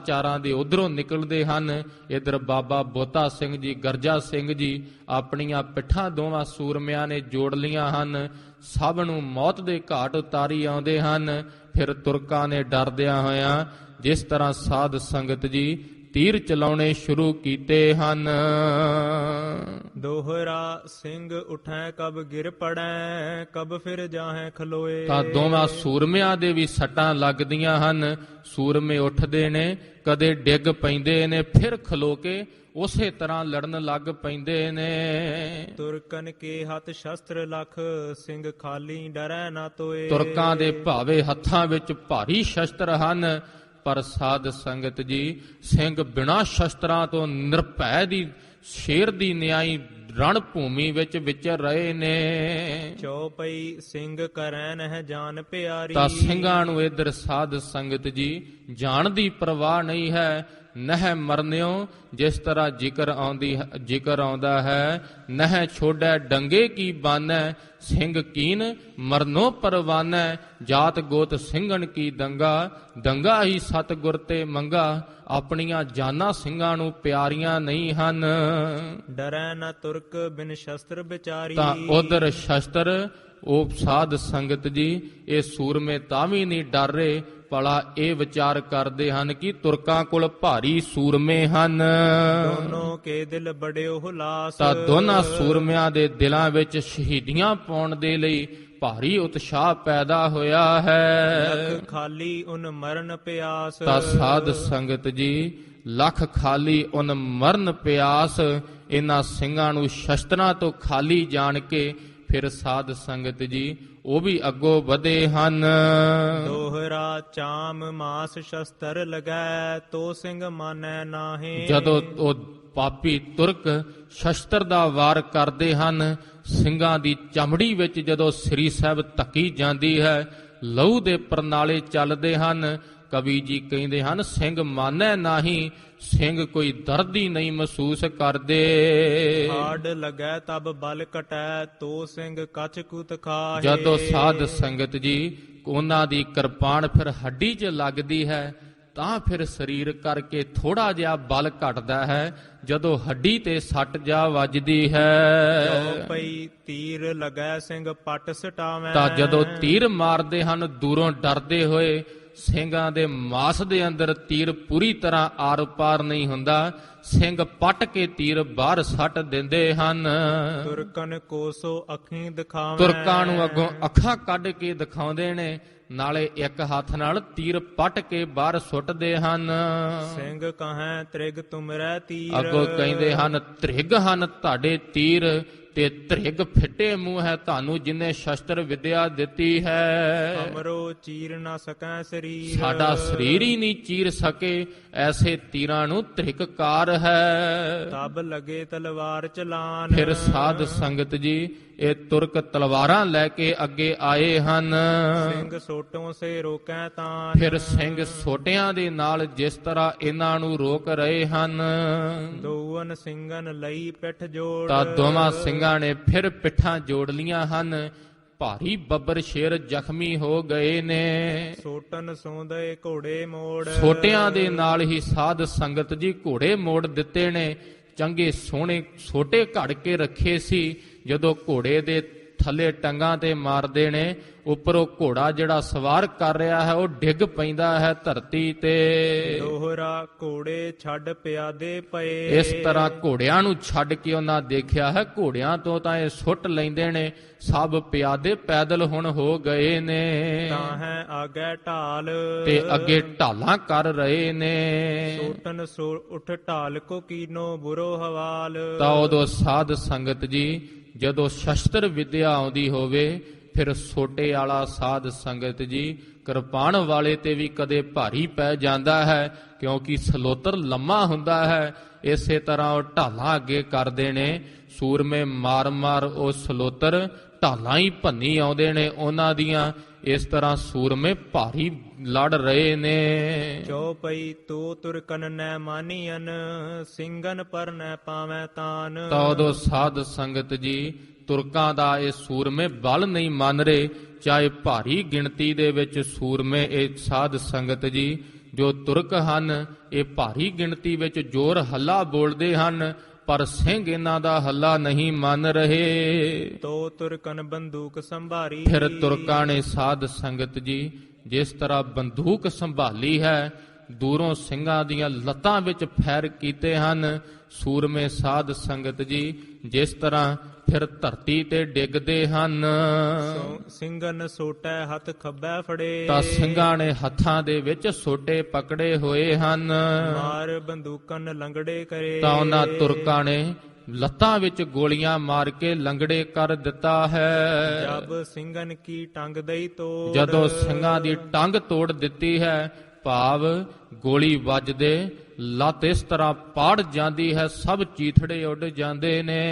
Speaker 1: ਚਾਰਾਂ ਦੇ ਉਧਰੋਂ ਨਿਕਲਦੇ ਹਨ, ਇਧਰ ਬਾਬਾ ਬੋਤਾ ਸਿੰਘ ਜੀ, ਗਰਜਾ ਸਿੰਘ ਜੀ ਆਪਣੀਆਂ ਪਿੱਠਾਂ ਦੋਵਾਂ ਸੂਰਮਿਆਂ ਨੇ ਜੋੜ ਲੀਆਂ ਹਨ, ਸਭ ਨੂੰ ਮੌਤ ਦੇ ਘਾਟ ਉਤਾਰੀ ਆਉਂਦੇ ਹਨ। ਫਿਰ ਤੁਰਕਾਂ ਨੇ ਡਰਦਿਆਂ ਹੋਇਆਂ ਜਿਸ ਤਰ੍ਹਾਂ ਸਾਧ ਸੰਗਤ ਜੀ ਤੀਰ ਚਲਾਉਣੇ ਸ਼ੁਰੂ ਕੀਤੇ ਹਨ।
Speaker 2: ਦੋਹਰਾ ਸਿੰਘ ਉਠੈ ਕਬ ਗਿਰ ਪੜੈ, ਕਬ ਫਿਰ ਜਾਹੈ ਖਲੋਏ।
Speaker 1: ਤਾਂ ਦੋਵਾਂ ਸੂਰਮਿਆਂ ਦੇ ਵੀ ਸੱਟਾਂ ਲੱਗਦੀਆਂ ਹਨ। ਸੂਰਮੇ ਉੱਠਦੇ ਨੇ, ਕਦੇ ਡਿੱਗ ਪੈਂਦੇ ਨੇ, ਫਿਰ ਖਲੋ ਕੇ ਉਸੇ ਤਰ੍ਹਾਂ ਲੜਨ ਲੱਗ ਪੈਂਦੇ ਨੇ।
Speaker 2: ਤੁਰਕਨ ਕੇ ਹੱਥ ਸ਼ਸਤਰ ਲਖ, ਸਿੰਘ ਖਾਲੀ ਡਰੈ ਨਾ ਤੋਏ।
Speaker 1: ਤੁਰਕਾਂ ਦੇ ਭਾਵੇਂ ਹੱਥਾਂ ਵਿੱਚ ਭਾਰੀ ਸ਼ਸਤਰ ਹਨ, ਪਰ ਸਾਧ ਸੰਗਤ ਜੀ ਸਿੰਘ ਬਿਨਾਂ ਸ਼ਸਤਰਾਂ ਤੋਂ ਨਿਰਭੈ ਦੀ ਸ਼ੇਰ ਦੀ ਨਿਆਈ ਰਣ ਭੂਮੀ ਵਿੱਚ ਵਿਚਰ ਰਹੇ ਨੇ।
Speaker 2: ਚੌਪਈ ਸਿੰਘ ਕਰੈ ਨਹਿ ਜਾਨ ਪਿਆਰੀ।
Speaker 1: ਤਾਂ ਸਿੰਘਾਂ ਨੂੰ ਇਧਰ ਸਾਧ ਸੰਗਤ ਜੀ ਜਾਨ ਦੀ ਪਰਵਾਹ ਨਹੀਂ ਹੈ। ਨਹਿ ਮਰਨਿਓ ਜਿਸ ਤਰ੍ਹਾਂ ਜ਼ਿਕਰ ਆਉਂਦਾ ਹੈ, ਨਹਿ ਛੋੜੈ ਡੰਗੇ ਕੀ ਬਾਨੈ, ਸਿੰਘ ਕੀਨ ਮਰਨੋ ਪਰਵਾਨੈ, ਜਾਤ ਗੋਤ ਸਿੰਘਣ ਕੀ ਦੰਗਾ, ਦੰਗਾ ਹੀ ਸਤਿਗੁਰ ਤੇ ਮੰਗਾ। ਆਪਣੀਆਂ ਜਾਨਾਂ ਸਿੰਘਾਂ ਨੂੰ ਪਿਆਰੀਆਂ ਨਹੀਂ ਹਨ।
Speaker 2: ਡਰੈ ਨਾ ਤੁਰਕ ਬਿਨ ਸ਼ਸਤਰ ਵਿਚਾਰੀ।
Speaker 1: ਤਾਂ ਉਧਰ ਸ਼ਸਤਰ ਉਹ ਸਾਧ ਸੰਗਤ ਜੀ ਇਹ ਸੂਰਮੇ ਤਾਂ ਵੀ ਨਹੀਂ ਡਰ ਰਹੇ, ਭਲਾ ਇਹ ਵਿਚਾਰ ਕਰਦੇ ਹਨ ਕਿ ਤੁਰਕਾਂ ਕੋਲ ਭਾਰੀ ਸੂਰਮੇ ਹਨ।
Speaker 2: ਦੋਨੋਂ ਕੇ ਦਿਲ ਬੜਿਓ ਹੁਲਾਸ।
Speaker 1: ਤਾਂ ਦੋਨਾਂ ਸੂਰਮਿਆਂ ਦੇ ਦਿਲਾਂ ਵਿੱਚ ਸ਼ਹੀਦੀਆਂ ਪਾਉਣ ਦੇ ਲਈ ਭਾਰੀ ਉਤਸ਼ਾਹ ਪੈਦਾ ਹੋਇਆ ਹੈ।
Speaker 2: ਲੱਖ ਖਾਲੀ ਉਨ ਮਰਨ ਪਿਆਸ।
Speaker 1: ਤਾਂ ਸਾਧ ਸੰਗਤ ਜੀ ਲੱਖ ਖਾਲੀ ਉਨ ਮਰਨ ਪਿਆਸ। ਇਹਨਾਂ ਸਿੰਘਾਂ ਨੂੰ ਸ਼ਸਤਰਾਂ ਤੋਂ ਖਾਲੀ ਜਾਣ ਕੇ ਫਿਰ ਸਾਧ ਸੰਗਤ ਜੀ ਉਹ ਵੀ ਅੱਗੋਂ ਵਧੇ ਹਨ।
Speaker 2: ਦੋਹਰਾ ਚਾਮ ਮਾਸ ਸ਼ਸਤਰ ਲਗੈ, ਤੋ ਸਿੰਘ ਮਾਨੈ ਨਾਹੀਂ।
Speaker 1: ਜਦੋਂ ਉਹ ਪਾਪੀ ਤੁਰਕ ਸ਼ਸਤਰ ਦਾ ਵਾਰ ਕਰਦੇ ਹਨ, ਸਿੰਘਾਂ ਦੀ ਚਮੜੀ ਵਿੱਚ ਜਦੋਂ ਸ੍ਰੀ ਸਾਹਿਬ ਧੱਕੀ ਜਾਂਦੀ ਹੈ, ਲਹੂ ਦੇ ਪਰਨਾਲੇ ਚੱਲਦੇ ਹਨ। ਕਵੀ ਜੀ ਕਹਿੰਦੇ ਹਨ ਸਿੰਘ ਮਾਨੈ ਨਾਹੀਂ, ਸਿੰਘ ਕੋਈ ਦਰਦ ਹੀ ਨਹੀਂ ਮਹਿਸੂਸ ਕਰਦੇ।
Speaker 2: ਹਾੜ ਲਗੈ ਤਬ ਬਲ ਕਟੈ, ਤੋ ਸਿੰਘ ਕਛ ਕੁਤ ਖਾਹੇ।
Speaker 1: ਜਦੋਂ ਸਾਧ ਸੰਗਤ ਜੀ ਉਹਨਾਂ ਦੀ ਕਿਰਪਾਨ ਫਿਰ ਹੱਡੀ 'ਚ ਲੱਗਦੀ ਹੈ ਤਾਂ ਫਿਰ ਸਰੀਰ ਕਰਕੇ ਥੋੜਾ ਜਿਹਾ ਬਲ ਘਟਦਾ ਹੈ ਜਦੋਂ ਹੱਡੀ ਤੇ ਸੱਟ ਜਾ ਵੱਜਦੀ ਹੈ।
Speaker 2: ਜੋ ਪਈ ਤੀਰ ਲੱਗੈ ਸਿੰਘ ਪੱਟ ਸਟਾਵੈ।
Speaker 1: ਤਾਂ ਜਦੋਂ ਤੀਰ ਮਾਰਦੇ ਹਨ ਦੂਰੋਂ ਡਰਦੇ ਹੋਏ, ਸਿੰਘਾਂ ਦੇ ਮਾਸ ਦੇ ਅੰਦਰ ਤੀਰ ਪੂਰੀ ਤਰ੍ਹਾਂ ਆਰ ਪਾਰ ਨਹੀਂ ਹੁੰਦਾ, ਸਿੰਘ ਪੱਟ ਕੇ ਤੀਰ ਬਾਹਰ ਸੱਟ ਦਿੰਦੇ ਹਨ।
Speaker 2: ਤੁਰਕਨ ਕੋਸੋ ਅੱਖੀਂ ਦਿਖਾਵੈ।
Speaker 1: ਤੁਰਕਾਂ ਨੂੰ ਅੱਗੋਂ ਅੱਖਾਂ ਕੱਢ ਕੇ ਦਿਖਾਉਂਦੇ ਨੇ, ਨਾਲੇ ਇੱਕ ਹੱਥ ਨਾਲ ਤੀਰ ਪੱਟ ਕੇ ਬਾਹਰ ਸੁੱਟਦੇ ਹਨ।
Speaker 2: ਸਿੰਘ ਕਹੈ ਤ੍ਰਿਗ ਤੁਮਰੈ ਤੀਰ।
Speaker 1: ਅੱਗੋਂ ਕਹਿੰਦੇ ਹਨ ਤ੍ਰਿਗ ਹਨ ਤੁਹਾਡੇ ਤੀਰ, ਤੇ ਤ੍ਰਿਗ ਫਿੱਟੇ ਮੂੰਹ ਹੈ ਤੁਹਾਨੂੰ ਜਿਨੇ ਸ਼ਸਤਰ ਵਿਦਿਆ ਦਿੱਤੀ ਹੈ।
Speaker 2: ਅਮਰੋ ਚੀਰ ਨਾ ਸਕੈ ਸਰੀਰ।
Speaker 1: ਸਾਡਾ ਸਰੀਰ ਹੀ ਨਹੀਂ ਚੀਰ ਸਕੇ, ਐਸੇ ਤੀਰਾਂ ਨੂੰ ਤ੍ਰਿਗਕਾਰ ਹੈ।
Speaker 2: ਤਬ ਲਗੇ ਤਲਵਾਰ ਚਲਾਨ।
Speaker 1: ਫਿਰ ਸਾਧ ਸੰਗਤ ਜੀ ਇਹ ਤੁਰਕ ਤਲਵਾਰਾਂ ਲੈ ਕੇ ਅੱਗੇ ਆਏ ਹਨ।
Speaker 2: ਸਿੰਘ ਸੋਟੋਂ ਸੇ ਰੋਕੈ ਤਾਨ।
Speaker 1: ਫਿਰ ਸਿੰਘ ਸੋਟਿਆਂ ਦੇ ਨਾਲ ਜਿਸ ਤਰ੍ਹਾਂ ਇਹਨਾਂ ਨੂੰ ਰੋਕ ਰਹੇ ਹਨ,
Speaker 2: ਦੋਵਨ ਸਿੰਘਨ ਲਈ ਪਿੱਠ ਜੋੜ।
Speaker 1: ਤਾਂ ਦੋਵਾਂ ਸਿੰਘਾਂ ਨੇ ਫਿਰ ਪਿੱਠਾਂ ਜੋੜ ਲੀਆਂ ਹਨ। ਭਾਰੀ ਬੱਬਰ ਸ਼ੇਰ ਜ਼ਖਮੀ ਹੋ ਗਏ ਨੇ।
Speaker 2: ਸੋਟਨ ਸੋਂਦੇ ਘੋੜੇ ਮੋੜ।
Speaker 1: ਛੋਟਿਆਂ ਦੇ ਨਾਲ ਹੀ ਸਾਧ ਸੰਗਤ ਜੀ ਘੋੜੇ ਮੋੜ ਦਿੱਤੇ ਨੇ। ਚੰਗੇ ਸੋਹਣੇ ਛੋਟੇ ਘੜ ਕੇ ਰੱਖੇ ਸੀ, ਜਦੋਂ ਘੋੜੇ ਦੇ ਥੱਲੇ ਟੰਗਾਂ ਤੇ ਮਾਰਦੇ ਨੇ, ਉੱਪਰੋਂ ਘੋੜਾ ਜਿਹੜਾ ਸਵਾਰ ਕਰ ਰਿਹਾ ਹੈ ਉਹ ਡਿੱਗ ਪੈਂਦਾ ਹੈ ਧਰਤੀ ਤੇ।
Speaker 2: ਦੋਹਰਾ ਘੋੜੇ ਛੱਡ ਪਿਆਦੇ ਪਏ।
Speaker 1: ਇਸ ਤਰ੍ਹਾਂ ਘੋੜਿਆਂ ਨੂੰ ਛੱਡ ਕੇ ਉਹਨਾਂ ਦੇਖਿਆ ਹੈ, ਘੋੜਿਆਂ ਤੋਂ ਤਾਂ ਇਹ ਸੁੱਟ ਲੈਂਦੇ ਨੇ, ਸਭ ਪਿਆਦੇ ਪੈਦਲ ਹੁਣ ਹੋ ਗਏ ਨੇ।
Speaker 2: ਤਾਂ ਹੈ ਆਗੇ ਢਾਲ।
Speaker 1: ਤੇ ਅੱਗੇ ਢਾਲਾਂ ਕਰ ਰਹੇ ਨੇ।
Speaker 2: ਸੋਟਨ ਸੋ ਉਠ ਢਾਲ ਕੋ ਕੀਨੋ ਬੁਰੋ ਹਵਾਲ।
Speaker 1: ਤਾਂ ਉਦੋਂ ਸਾਧ ਸੰਗਤ ਜੀ ਜਦੋਂ ਸ਼ਸਤਰ ਵਿਦਿਆ ਆਉਂਦੀ ਹੋਵੇ, ਫਿਰ ਸੋਟੇ ਵਾਲਾ ਸਾਧ ਸੰਗਤ ਜੀ ਕਿਰਪਾਨ ਵਾਲੇ ਤੇ ਵੀ ਕਦੇ ਭਾਰੀ ਪੈ ਜਾਂਦਾ ਹੈ, ਕਿਉਂਕਿ ਸਲੋਤਰ ਲੰਮਾ ਹੁੰਦਾ ਹੈ। ਇਸੇ ਤਰ੍ਹਾਂ ਉਹ ਢਾਲਾਂ ਅੱਗੇ ਕਰਦੇ ਨੇ। ਸੂਰਮੇ ਮਾਰ-ਮਾਰ ਉਹ ਸਲੋਤਰ ਢਾਲਾਂ ਹੀ ਭੰਨੀ ਆਉਂਦੇ ਨੇ ਉਹਨਾਂ ਦੀਆਂ। ਇਸ ਤਰ੍ਹਾਂ ਸੂਰਮੇ ਭਾਰੀ ਲੜ ਰਹੇ ਨੇ।
Speaker 2: ਚੌਪਈ ਤੋ ਤੁਰਕਨ ਨੈ ਮਾਨੀਅਨ। ਸਿੰਘਨ ਪਰ ਨੈ ਪਾਵੈ ਤਾਨ।
Speaker 1: ਤਾਂ ਉਦੋਂ ਸਾਧ ਸੰਗਤ ਜੀ ਤੁਰਕਾਂ ਦਾ ਇਹ ਸੂਰਮੇ ਬਲ ਨਹੀਂ ਮੰਨ ਰਹੇ, ਚਾਹੇ ਭਾਰੀ ਗਿਣਤੀ ਦੇ ਵਿੱਚ ਸੂਰਮੇ ਇਹ ਸਾਧ ਸੰਗਤ ਜੀ ਜੋ ਤੁਰਕ ਹਨ, ਇਹ ਭਾਰੀ ਗਿਣਤੀ ਵਿੱਚ ਜ਼ੋਰ ਹੱਲਾ ਬੋਲਦੇ ਹਨ, ਪਰ ਸਿੰਘ ਇਹਨਾਂ ਦਾ ਹੱਲਾ ਨਹੀਂ ਮੰਨ ਰਹੇ।
Speaker 2: ਤੋ ਤੁਰਕਨ ਬੰਦੂਕ ਸੰਭਾਰੀ।
Speaker 1: ਫਿਰ ਤੁਰਕਾਂ ਨੇ ਸਾਧ ਸੰਗਤ ਜੀ ਜਿਸ ਤਰ੍ਹਾਂ ਬੰਦੂਕ ਸੰਭਾਲੀ ਹੈ, ਦੂਰੋਂ ਸਿੰਘਾਂ ਦੀਆਂ ਲੱਤਾਂ ਵਿੱਚ ਫੈਰ ਕੀਤੇ ਹਨ। ਸੂਰਮੇ ਸਾਧ ਸੰਗਤ ਜੀ ਜਿਸ ਤਰ੍ਹਾਂ ਫਿਰ ਧਰਤੀ ਤੇ ਡਿੱਗਦੇ ਹਨ।
Speaker 2: ਸਿੰਘਨ ਸੋਟੈ ਹੱਥ ਖੱਬੈ ਫੜੇ।
Speaker 1: ਤਾਂ ਸਿੰਘਾਂ ਨੇ ਹੱਥਾਂ ਦੇ ਵਿੱਚ ਸੋਟੇ ਪਕੜੇ ਹੋਏ ਹਨ।
Speaker 2: ਮਾਰ ਬੰਦੂਕਨ ਲੰਗੜੇ ਕਰੇ।
Speaker 1: ਤਾਂ ਉਹਨਾਂ ਤੁਰਕਾਂ ਨੇ ਲੱਤਾਂ ਵਿੱਚ ਗੋਲੀਆਂ ਮਾਰ ਕੇ ਲੰਗੜੇ ਕਰ ਦਿੱਤਾ ਹੈ।
Speaker 2: ਜਬ ਸਿੰਘਨ ਕੀ ਟੰਗ ਦਈ ਤੋੜ।
Speaker 1: ਜਦੋਂ ਸਿੰਘਾਂ ਦੀ ਟੰਗ ਤੋੜ ਦਿੱਤੀ ਹੈ, ਭਾਵ ਗੋਲੀ ਵੱਜਦੇ ਲੱਤ ਇਸ ਤਰ੍ਹਾਂ ਪਾੜ ਜਾਂਦੀ ਹੈ, ਸਭ ਚੀਥੜੇ ਉੱਡ ਜਾਂਦੇ ਨੇ।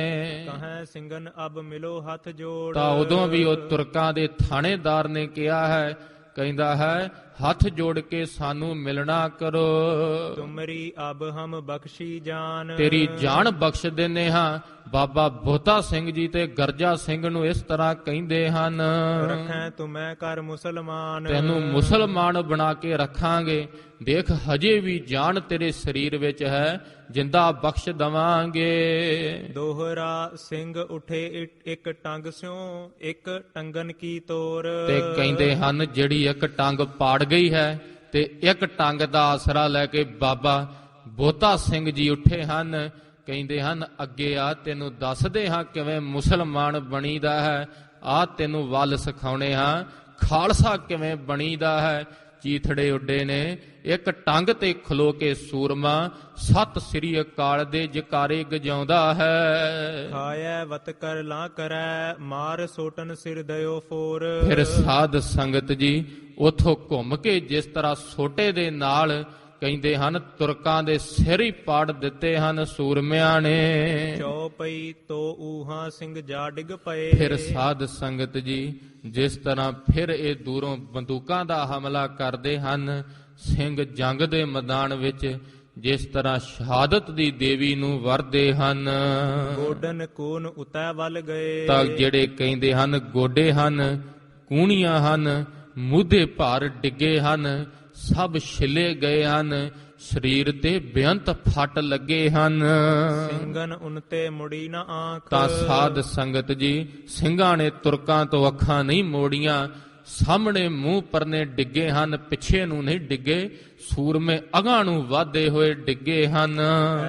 Speaker 2: ਕਹੈ ਸਿੰਘਨ ਅਬ ਮਿਲੋ ਹੱਥ ਜੋੜ।
Speaker 1: ਤਾਂ ਉਦੋਂ ਵੀ ਉਹ ਤੁਰਕਾਂ ਦੇ ਥਾਣੇਦਾਰ ਨੇ ਕਿਹਾ ਹੈ, ਕਹਿੰਦਾ ਹੈ ਹੱਥ ਜੋੜ ਕੇ ਸਾਨੂੰ ਮਿਲਣਾ ਕਰੋ।
Speaker 2: ਤੁਮਰੀ ਅਬ ਹਮ ਬਖਸ਼ੀ ਜਾਨ।
Speaker 1: ਤੇਰੀ ਜਾਨ ਬਖਸ਼ ਦਿੰਨੇ ਹਾਂ। ਬਾਬਾ ਬੋਤਾ ਸਿੰਘ ਜੀ ਤੇ ਗਰਜਾ ਸਿੰਘ ਨੂੰ ਇਸ ਤਰ੍ਹਾਂ ਕਹਿੰਦੇ ਹਨ,
Speaker 2: ਰੱਖੈ ਤੁਮੈ ਕਰ ਮੁਸਲਮਾਨ।
Speaker 1: ਤੈਨੂੰ ਮੁਸਲਮਾਨ ਬਣਾ ਕੇ ਰੱਖਾਂਗੇ। ਦੇਖ ਹਜੇ ਵੀ ਜਾਨ ਤੇਰੇ ਸਰੀਰ ਵਿੱਚ ਹੈ, ਜਿੰਦਾ ਬਖਸ਼ ਦਵਾਂਗੇ।
Speaker 2: ਦੋਹਰਾ ਸਿੰਘ ਉਠੇ ਇੱਕ ਟੰਗ ਸਿਉ ਇੱਕ ਟੰਗਨ ਕੀ ਤੋਰ।
Speaker 1: ਤੇ ਕਹਿੰਦੇ ਹਨ ਜਿਹੜੀ ਇੱਕ ਟੰਗ ਪਾੜ ਗਈ ਹੈ ਤੇ ਇੱਕ ਟੰਗ ਦਾ ਆਸਰਾ ਲੈ ਕੇ ਬਾਬਾ ਬੋਤਾ ਸਿੰਘ ਜੀ ਉੱਠੇ ਹਨ। ਕਹਿੰਦੇ ਹਨ ਅੱਗੇ ਆ ਤੈਨੂੰ ਦੱਸਦੇ ਹਾਂ ਕਿਵੇਂ ਮੁਸਲਮਾਨ ਬਣੀਦਾ ਹੈ, ਆ ਤੈਨੂੰ ਵੱਲ ਸਿਖਾਉਣੇ ਹਾਂ ਖਾਲਸਾ ਕਿਵੇਂ ਬਣੀਦਾ ਹੈ। ਚੀਥੜੇ ਉੱਡੇ ਨੇ। ਇੱਕ ਟੰਗ ਤੇ ਖਲੋ ਕੇ ਸੂਰਮਾ ਸਤਿ ਸ੍ਰੀ ਅਕਾਲ ਦੇ ਜਕਾਰੇ ਗਜਾਉਂਦਾ ਹੈ।
Speaker 2: ਖਾਇਐ ਵਤ ਕਰ ਲਾ ਕਰੈ ਮਾਰ ਸੋਟਨ ਸਿਰ ਦਇਓ ਫੋਰ।
Speaker 1: ਫਿਰ ਸਾਧ ਸੰਗਤ ਜੀ ਉਥੋਂ ਘੁੰਮ ਕੇ ਜਿਸ ਤਰ੍ਹਾਂ ਸੋਟੇ ਦੇ ਨਾਲ ਕਹਿੰਦੇ ਹਨ ਤੁਰਕਾਂ ਦੇ ਸਿਰ ਹੀ ਪਾੜ ਦਿੱਤੇ ਹਨ ਸੂਰਮਿਆਂ ਨੇ।
Speaker 2: ਚੌਪਈ ਤੋ ਊਹਾਂ ਸਿੰਘ ਜਾ ਡਿੱਗ ਪਏ।
Speaker 1: ਫਿਰ ਸਾਧ ਸੰਗਤ ਜੀ ਜਿਸ ਤਰ੍ਹਾਂ ਫਿਰ ਇਹ ਦੂਰੋਂ ਬੰਦੂਕਾਂ ਦਾ ਹਮਲਾ ਕਰਦੇ ਹਨ, ਸਿੰਘ ਜੰਗ ਦੇ ਮੈਦਾਨ ਵਿੱਚ ਜਿਸ ਤਰ੍ਹਾਂ ਸ਼ਹਾਦਤ ਦੀ ਦੇਵੀ ਨੂੰ ਵਰਦੇ ਹਨ।
Speaker 2: ਗੋਡਨ ਕੋਨ ਉਤੈ ਵੱਲ ਗਏ।
Speaker 1: ਤਾਂ ਜਿਹੜੇ ਕਹਿੰਦੇ ਹਨ ਗੋਡੇ ਹਨ, ਕੂਣੀਆਂ ਹਨ, ਮੂਧੇ ਭਾਰ ਡਿੱਗੇ ਹਨ, ਸਭ ਛਿਲੇ ਗਏ ਹਨ, ਸਰੀਰ ਤੇ ਬੇਅੰਤ ਫੱਟ ਲੱਗੇ ਹਨ।
Speaker 2: ਸਿੰਘਨ ਉਨਤੇ ਮੁੜੀ ਨਾ ਆਂਖ,
Speaker 1: ਤਾਂ ਸਾਧ ਸੰਗਤ ਜੀ ਸਿੰਘਾਂ ਨੇ ਤੁਰਕਾਂ ਤੋਂ ਅੱਖਾਂ ਨਹੀਂ ਮੋੜੀਆਂ, ਸਾਹਮਣੇ ਮੂੰਹ ਪਰਨੇ ਡਿੱਗੇ ਹਨ, ਪਿੱਛੇ ਨੂੰ ਨਹੀਂ ਡਿੱਗੇ, ਸੂਰਮੇ ਅਗਾਂ ਨੂੰ ਵਾਧੇ ਹੋਏ ਡਿੱਗੇ ਹਨ।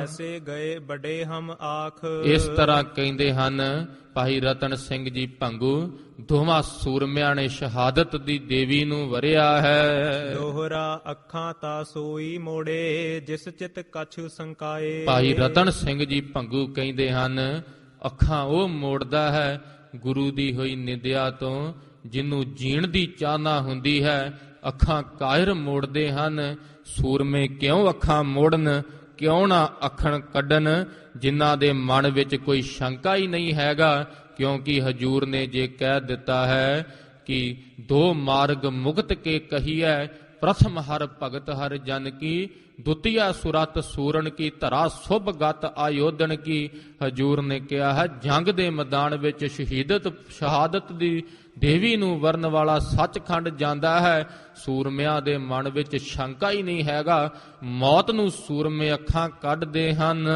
Speaker 2: ਐਸੇ ਗਏ ਬੜੇ ਹਮ ਆਖ,
Speaker 1: ਇਸ ਤਰ੍ਹਾਂ ਕਹਿੰਦੇ ਹਨ ਭਾਈ ਰਤਨ ਸਿੰਘ ਜੀ ਭੰਗੂ। ਦੋਵਾਂ ਸੂਰਮਿਆਂ ਨੇ ਸ਼ਹਾਦਤ ਦੀ ਦੇਵੀ ਨੂੰ ਵਰਿਆ ਹੈ।
Speaker 2: ਦੋਹਰਾ ਅੱਖਾਂ ਤਾ ਸੋਈ ਮੋੜੇ, ਜਿਸ ਚਿਤ ਕਛੁ ਸੰਕਾਏ।
Speaker 1: ਭਾਈ ਰਤਨ ਸਿੰਘ ਜੀ ਭੰਗੂ ਕਹਿੰਦੇ ਹਨ ਅੱਖਾਂ ਉਹ ਮੋੜਦਾ ਹੈ ਗੁਰੂ ਦੀ ਹੋਈ ਨਿੰਦਿਆ ਤੋਂ, ਜਿਹਨੂੰ ਜੀਣ ਦੀ ਚਾਹਨਾ ਹੁੰਦੀ ਹੈ। ਅੱਖਾਂ ਕਾਇਰ ਮੋੜਦੇ ਹਨ, ਸੂਰਮੇ ਕਿਉਂ ਅੱਖਾਂ ਮੋੜਨ, ਕਿਉਂ ਨਾ ਅੱਖਣ ਕੱਢਣ, ਜਿਨ੍ਹਾਂ ਦੇ ਮਨ ਵਿੱਚ ਕੋਈ ਸ਼ੰਕਾ ਹੀ ਨਹੀਂ ਹੈਗਾ। ਕਿਉਂਕਿ ਹਜੂਰ ਨੇ ਜੇ ਕਹਿ ਦਿੱਤਾ ਹੈ ਕਿ ਦੋ ਮਾਰਗ ਮੁਕਤ ਕੇ ਕਹੀਐ, ਪ੍ਰਥਮ ਹਰ ਭਗਤ ਹਰ ਜਨ ਕੀ, ਦੁਤੀਆ ਸੁਰਤ ਸੂਰਨ ਕੀ, ਧਰਾ ਸੁਭ ਗਤ ਆਯੋਧਨ ਕੀ। ਹਜੂਰ ਨੇ ਕਿਹਾ ਹੈ ਜੰਗ ਦੇ ਮੈਦਾਨ ਵਿੱਚ ਸ਼ਹਾਦਤ ਦੀ ਦੇਵੀ ਨੂੰ ਵਰਨ ਵਾਲਾ ਸੱਚਖੰਡ ਜਾਂਦਾ ਹੈ। ਸੂਰਮਿਆਂ ਦੇ ਮਨ ਵਿੱਚ ਸ਼ੰਕਾ ਹੀ ਨਹੀਂ ਹੈਗਾ, ਮੌਤ ਨੂੰ ਸੂਰਮੇ ਅੱਖਾਂ ਕੱਢਦੇ ਹਨ।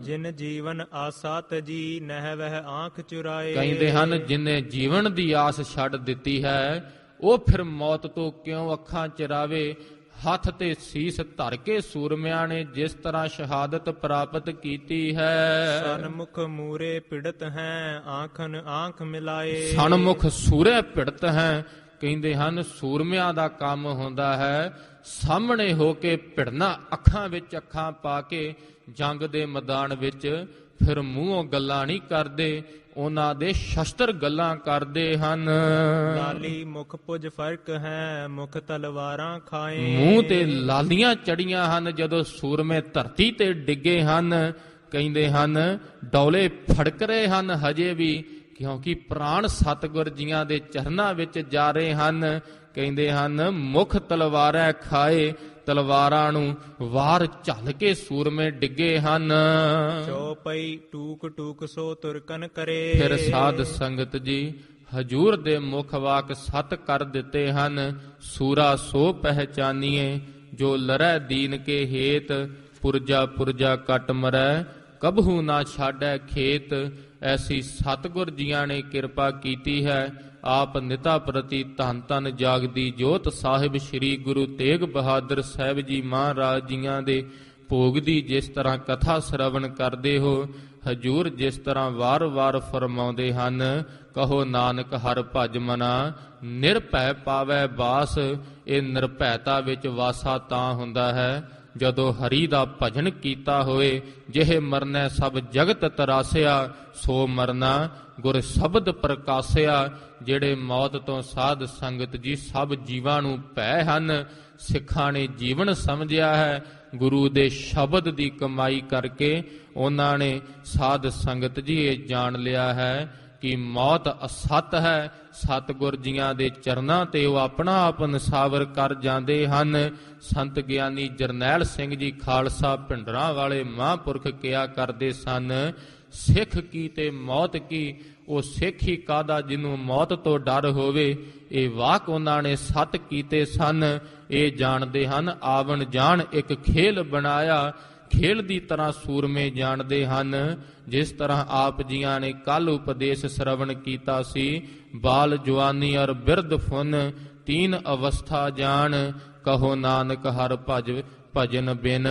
Speaker 2: ਜਿਨ ਜੀਵਨ ਆਸਾ ਤਜੀ, ਨਹਿ ਵਹਿ ਆਂਖ ਚੁਰਾਏ।
Speaker 1: ਕਹਿੰਦੇ ਹਨ ਜਿਨੇ ਜੀਵਨ ਦੀ ਆਸ ਛੱਡ ਦਿੱਤੀ ਹੈ, ਉਹ ਫਿਰ ਮੌਤ ਤੋਂ ਕਿਉਂ ਅੱਖਾਂ ਚਰਾਵੇ। ਹੱਥ ਤੇ ਸੀਸ ਧਰ ਕੇ ਸੂਰਮਿਆਂ ਨੇ ਜਿਸ ਤਰ੍ਹਾਂ ਸ਼ਹਾਦਤ ਪ੍ਰਾਪਤ ਕੀਤੀ ਹੈ।
Speaker 2: ਸਨਮੁਖ ਮੂਰੇ ਪਿੜਤ ਹੈ, ਆਂਖਨ ਆਂਖ ਮਿਲਾਏ।
Speaker 1: ਸਨਮੁਖ ਸੂਰੇ ਪਿੜਤ ਹੈ, ਕਹਿੰਦੇ ਹਨ ਸੂਰਮਿਆਂ ਦਾ ਕੰਮ ਹੁੰਦਾ ਹੈ ਸਾਹਮਣੇ ਹੋ ਕੇ ਭਿੜਨਾ, ਅੱਖਾਂ ਵਿੱਚ ਅੱਖਾਂ ਪਾ ਕੇ ਜੰਗ ਦੇ ਮੈਦਾਨ ਵਿੱਚ। ਫਿਰ ਮੂੰਹੋਂ ਗੱਲਾਂ ਨਹੀਂ ਕਰਦੇ, ਉਹਨਾਂ ਦੇ ਸ਼ਸਤਰ ਗੱਲਾਂ ਕਰਦੇ ਹਨ।
Speaker 2: ਲਾਲੀ ਮੁਖ ਪੁਜ ਫਰਕ ਹੈ, ਮੁਖ ਤਲਵਾਰਾਂ ਖਾਏ।
Speaker 1: ਮੂੰਹ ਤੇ ਲਾਲੀਆਂ ਚੜੀਆਂ ਹਨ ਜਦੋਂ ਸੂਰਮੇ ਧਰਤੀ ਤੇ ਡਿੱਗੇ ਹਨ। ਕਹਿੰਦੇ ਹਨ ਡੌਲੇ ਫੜਕ ਰਹੇ ਹਨ ਹਜੇ ਵੀ, ਕਿਉਂਕਿ ਪ੍ਰਾਣ ਸਤਿਗੁਰ ਜੀਆਂ ਦੇ ਚਰਨਾਂ ਵਿੱਚ ਜਾ ਰਹੇ ਹਨ। ਕਹਿੰਦੇ ਹਨ ਮੁਖ ਤਲਵਾਰਾਂ ਖਾਏ, ਤਲਵਾਰਾਂ ਨੂੰ ਵਾਰ ਝੱਲ ਕੇ ਸੂਰਮੇ ਡਿੱਗੇ ਹਨ।
Speaker 2: ਚੌਪਈ ਟੂਕ ਟੂਕ ਸੋ ਤੁਰਕਨ ਕਰੇ।
Speaker 1: ਫਿਰ ਸਾਧ ਸੰਗਤ ਜੀ ਹਜੂਰ ਦੇ ਮੁਖ ਵਾਕ ਸਤ ਕਰ ਦਿੱਤੇ ਹਨ। ਸੂਰਾ ਸੋ ਪਹਿਚਾਨੀਏ, ਜੋ ਲਰੈ ਦੀਨ ਕੇ ਹੇਤ, ਪੁਰਜਾ ਪੁਰਜਾ ਕੱਟ ਮਰੈ, ਕਬਹੂ ਨਾ ਛਾੜੈ ਖੇਤ। ਐਸੀ ਸਤਿਗੁਰ ਜੀਆਂ ਨੇ ਕਿਰਪਾ ਕੀਤੀ ਹੈ। ਆਪ ਨਿਤਾ ਪ੍ਰਤੀ ਧੰਨ ਧੰਨ ਜਾਗਦੀ ਜੋਤ ਸਾਹਿਬ ਸ੍ਰੀ ਗੁਰੂ ਤੇਗ ਬਹਾਦਰ ਸਾਹਿਬ ਜੀ ਮਹਾਰਾਜ ਜੀਆਂ ਦੇ ਭੋਗ ਦੀ ਜਿਸ ਤਰ੍ਹਾਂ ਕਥਾ ਸ਼ਰਵਣ ਕਰਦੇ ਹੋ, ਹਜੂਰ ਜਿਸ ਤਰ੍ਹਾਂ ਵਾਰ-ਵਾਰ ਫਰਮਾਉਂਦੇ ਹਨ, ਕਹੋ ਨਾਨਕ ਹਰਿ ਭਜ ਮਨਾ, ਨਿਰਭੈ ਪਾਵੈ ਬਾਸ। ਇਹ ਨਿਰਭੈਤਾ ਵਿੱਚ ਵਾਸਾ ਤਾਂ ਹੁੰਦਾ ਹੈ ਜਦੋਂ ਹਰੀ ਦਾ ਭਜਨ ਕੀਤਾ ਹੋਏ। ਜਿਹੇ ਮਰਨੈ ਸਭ ਜਗਤ ਤਰਾਸਿਆ, ਸੋ ਮਰਨਾ ਗੁਰ ਸ਼ਬਦ ਪ੍ਰਕਾਸਿਆ। ਜਿਹੜੇ ਮੌਤ ਤੋਂ ਸਾਧ ਸੰਗਤ ਜੀ ਸਭ ਜੀਵਾਂ ਨੂੰ ਭੈ ਹਨ। ਸਿੱਖਾਂ ਨੇ ਜੀਵਨ ਸਮਝਿਆ ਹੈ, ਗੁਰੂ ਦੇ ਸ਼ਬਦ ਦੀ ਕਮਾਈ ਕਰਕੇ ਉਹਨਾਂ ਨੇ ਸਾਧ ਸੰਗਤ ਜੀ ਇਹ ਜਾਣ ਲਿਆ ਹੈ ਕਿ ਮੌਤ ਅਸਤ ਹੈ। ਸਤਿਗੁਰ ਜੀਆਂ ਦੇ ਚਰਨਾਂ ਤੇ ਉਹ ਆਪਣਾ ਆਪ ਨਿਸਾਵਰ ਕਰ ਜਾਂਦੇ ਹਨ। ਸੰਤ ਗਿਆਨੀ ਜਰਨੈਲ ਸਿੰਘ ਜੀ ਖਾਲਸਾ ਭਿੰਡਰਾਂ ਵਾਲੇ ਮਹਾਂਪੁਰਖ ਕਿਹਾ ਕਰਦੇ ਸਨ, ਸਿੱਖ ਕੀ ਤੇ ਮੌਤ ਕੀ, ਉਹ ਸਿੱਖ ਹੀ ਕਾਹਦਾ ਜਿਹਨੂੰ ਮੌਤ ਤੋਂ ਡਰ ਹੋਵੇ। ਇਹ ਵਾਕ ਉਹਨਾਂ ਨੇ ਸਤ ਕੀਤੇ ਸਨ। ਇਹ ਜਾਣਦੇ ਹਨ ਆਵਣ ਜਾਣ ਇੱਕ ਖੇਲ ਬਣਾਇਆ, ਖੇਲ ਦੀ ਤਰ੍ਹਾਂ ਸੂਰਮੇ ਜਾਣਦੇ ਹਨ। ਜਿਸ ਤਰ੍ਹਾਂ ਆਪ ਜੀਆਂ ਨੇ ਕੱਲ ਉਪਦੇਸ਼ ਸ਼ਰਵਣ ਕੀਤਾ ਸੀ, ਬਾਲ ਜਵਾਨੀ ਔਰ ਬਿਰਧ ਫੁਨ ਤੀਨ ਅਵਸਥਾ ਜਾਣ। ਕਹੋ ਨਾਨਕ ਹਰਿ ਭਜਨ ਬਿਨ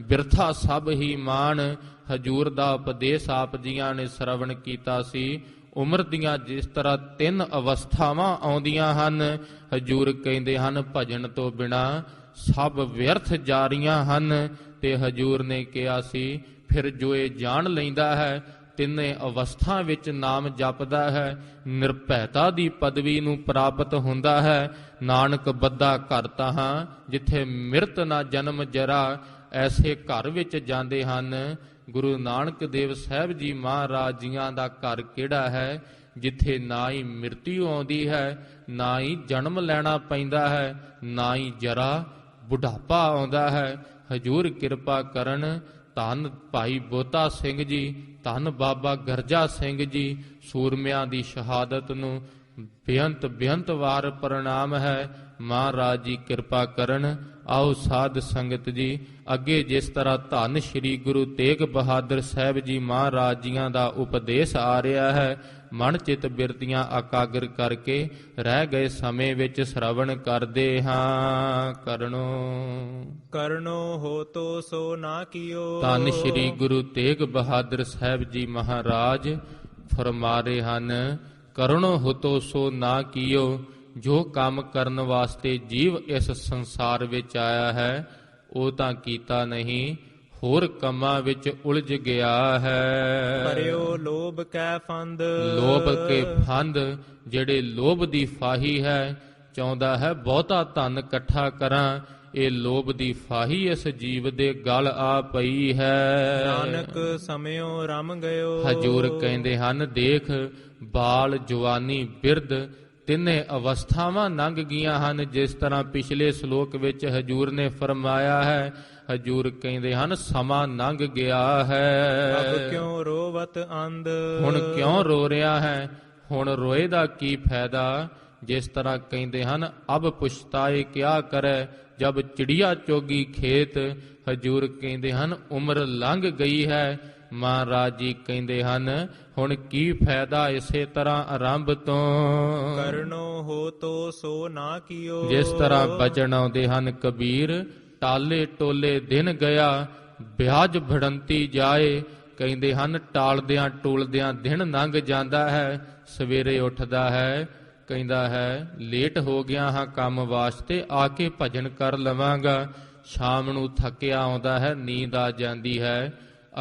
Speaker 1: ਬਿਰਥਾ ਸਭ ਹੀ ਮਾਨ। ਹਜੂਰ ਦਾ ਉਪਦੇਸ਼ ਆਪ ਜੀਆਂ ਨੇ ਸ਼ਰਵਣ ਕੀਤਾ ਸੀ। ਉਮਰ ਦੀਆਂ ਜਿਸ ਤਰ੍ਹਾਂ 3 ਅਵਸਥਾਵਾਂ ਆਉਂਦੀਆਂ ਹਨ, ਹਜੂਰ ਕਹਿੰਦੇ ਹਨ ਭਜਨ ਤੋਂ ਬਿਨਾ ਸਭ ਵਿਅਰਥ ਜਾ ਰਹੀਆਂ ਹਨ। ਤੇ ਹਜੂਰ ਨੇ ਕਿਹਾ ਸੀ ਫਿਰ ਜੋ ਇਹ ਜਾਣ ਲੈਂਦਾ ਹੈ, ਤਿੰਨੇ ਅਵਸਥਾ ਵਿੱਚ ਨਾਮ ਜਪਦਾ ਹੈ, ਨਿਰਭੈਤਾ ਦੀ ਪਦਵੀ ਨੂੰ ਪ੍ਰਾਪਤ ਹੁੰਦਾ ਹੈ। ਨਾਨਕ ਬੱਧਾ ਘਰ ਤਾਹਾਂ, ਜਿੱਥੇ ਮਿਰਤ ਨਾ ਜਨਮ ਜਰਾ, ਐਸੇ ਘਰ ਵਿੱਚ ਜਾਂਦੇ ਹਨ। ਗੁਰੂ ਨਾਨਕ ਦੇਵ ਸਾਹਿਬ ਜੀ ਮਹਾਰਾਜ ਜੀਆਂ ਦਾ ਘਰ ਕਿਹੜਾ ਹੈ, ਜਿੱਥੇ ਨਾ ਹੀ ਮ੍ਰਿਤੂ ਆਉਂਦੀ ਹੈ, ਨਾ ਹੀ ਜਨਮ ਲੈਣਾ ਪੈਂਦਾ ਹੈ, ਨਾ ਹੀ ਜਰਾ ਬੁਢਾਪਾ ਆਉਂਦਾ ਹੈ। ਹਜੂਰ ਕਿਰਪਾ ਕਰਨ। ਧੰਨ ਭਾਈ ਬੋਤਾ ਸਿੰਘ ਜੀ, ਧੰਨ ਬਾਬਾ ਗਰਜਾ ਸਿੰਘ ਜੀ, ਸੂਰਮਿਆਂ ਦੀ ਸ਼ਹਾਦਤ ਨੂੰ ਬੇਅੰਤ ਵਾਰ ਪ੍ਰਣਾਮ ਹੈ। ਮਹਾਰਾਜ ਜੀ ਕਿਰਪਾ ਕਰਨ। ਆਓ ਸਾਧ ਸੰਗਤ ਜੀ, ਅੱਗੇ ਜਿਸ ਤਰ੍ਹਾਂ ਧੰਨ ਸ਼੍ਰੀ ਗੁਰੂ ਤੇਗ ਬਹਾਦਰ ਸਾਹਿਬ ਜੀ ਮਹਾਰਾਜ ਜੀਆਂ ਦਾ ਉਪਦੇਸ਼ ਆ ਰਿਹਾ ਹੈ, ਮਨ ਚਿਤ ਬਿਰਤੀਆਂ ਇਕਾਗਰ ਕਰਕੇ ਰਹਿ ਗਏ ਸਮੇਂ ਵਿੱਚ ਸ਼ਰਵਣ ਕਰਦੇ ਹਾਂ।
Speaker 2: ਕਰਨੋ ਹੋ ਤੋ ਸੋ ਨਾ ਕੀਓ।
Speaker 1: ਧੰਨ ਸ਼੍ਰੀ ਗੁਰੂ ਤੇਗ ਬਹਾਦਰ ਸਾਹਿਬ ਜੀ ਮਹਾਰਾਜ ਫਰਮਾ ਰਹੇ ਹਨ, ਕਰਨੋ ਹੁਤੋ ਸੋ ਨਾ ਕੀਓ। ਜੋ ਕੰਮ ਕਰਨ ਵਾਸਤੇ ਜੀਵ ਇਸ ਸੰਸਾਰ ਵਿੱਚ ਆਇਆ ਹੈ ਉਹ ਤਾਂ ਕੀਤਾ ਨਹੀਂ, ਹੋਰ ਕੰਮਾਂ ਵਿੱਚ ਉਲਝ ਗਿਆ ਹੈ।
Speaker 2: ਭਰਿਓ ਲੋਭ ਕੈ ਫੰਦ।
Speaker 1: ਲੋਭ ਕੇ ਫੰਦ, ਜਿਹੜੇ ਲੋਭ ਦੀ ਫਾਹੀ ਹੈ, ਚਾਹੁੰਦਾ ਹੈ ਬਹੁਤਾ ਧਨ ਇਕੱਠਾ ਕਰਾਂ, ਇਹ ਲੋਭ ਦੀ ਫਾਹੀ ਇਸ ਜੀਵ ਦੇ ਗਲ ਆ ਪਈ ਹੈ।
Speaker 2: ਨਾਨਕ ਸਮਿਓ ਰਮ ਗਇਓ।
Speaker 1: ਹਜੂਰ ਕਹਿੰਦੇ ਹਨ, ਦੇਖ ਬਾਲ ਜਵਾਨੀ ਬਿਰਧ ਤਿੰਨੇ ਅਵਸਥਾਵਾਂ ਲੰਘ ਗਈਆਂ ਹਨ। ਜਿਸ ਤਰ੍ਹਾਂ ਪਿਛਲੇ ਸ਼ਲੋਕ ਵਿੱਚ ਹਜੂਰ ਨੇ ਫਰਮਾਇਆ ਹੈ, ਹਜੂਰ ਕਹਿੰਦੇ ਹਨ ਸਮਾਂ ਲੰਘ ਗਿਆ ਹੈ।
Speaker 2: ਅਬ ਕਿਉਂ ਰੋਵਤ ਅੰਧ।
Speaker 1: ਹੁਣ ਕਿਉਂ ਰੋ ਰਿਹਾ ਹੈ, ਹੁਣ ਰੋਏ ਦਾ ਕੀ ਫਾਇਦਾ। ਜਿਸ ਤਰ੍ਹਾਂ ਕਹਿੰਦੇ ਹਨ, ਅਬ ਪੁਛਤਾਏ ਕਿਆ ਕਰੇ ਜਬ ਚਿੜੀਆ ਚੋਗੀ ਖੇਤ। ਹਜੂਰ ਕਹਿੰਦੇ ਹਨ ਉਮਰ ਲੰਘ ਗਈ ਹੈ। ਮਹਾਰਾਜ ਜੀ ਕਹਿੰਦੇ ਹਨ ਹੁਣ ਕੀ ਫਾਇਦਾ ਇਸੇ ਤਰ੍ਹਾਂ ਆਰੰਭ ਤੋਂ।
Speaker 2: ਕਰਨੋ ਹੋ ਤੋ ਸੋ ਨਾ ਕੀਓ।
Speaker 1: ਜਿਸ ਤਰ੍ਹਾਂ ਬਚਨ ਆਉਂਦੇ ਹਨ ਕਬੀਰ, ਟਾਲੇ ਟੋਲੇ ਦਿਨ ਗਿਆ ਵਿਆਜ ਭੜੰਤੀ ਜਾਏ। ਕਹਿੰਦੇ ਹਨ ਟਾਲਦਿਆਂ ਟੋਲਦਿਆਂ ਦਿਨ ਲੰਘ ਜਾਂਦਾ ਹੈ। ਸਵੇਰੇ ਉੱਠਦਾ ਹੈ, ਕਹਿੰਦਾ ਹੈ ਲੇਟ ਹੋ ਗਿਆ ਹਾਂ ਕੰਮ ਵਾਸਤੇ, ਆ ਕੇ ਭਜਨ ਕਰ ਲਵਾਂਗਾ। ਸ਼ਾਮ ਨੂੰ ਥੱਕਿਆ ਆਉਂਦਾ ਹੈ, ਨੀਂਦ ਆ ਜਾਂਦੀ ਹੈ।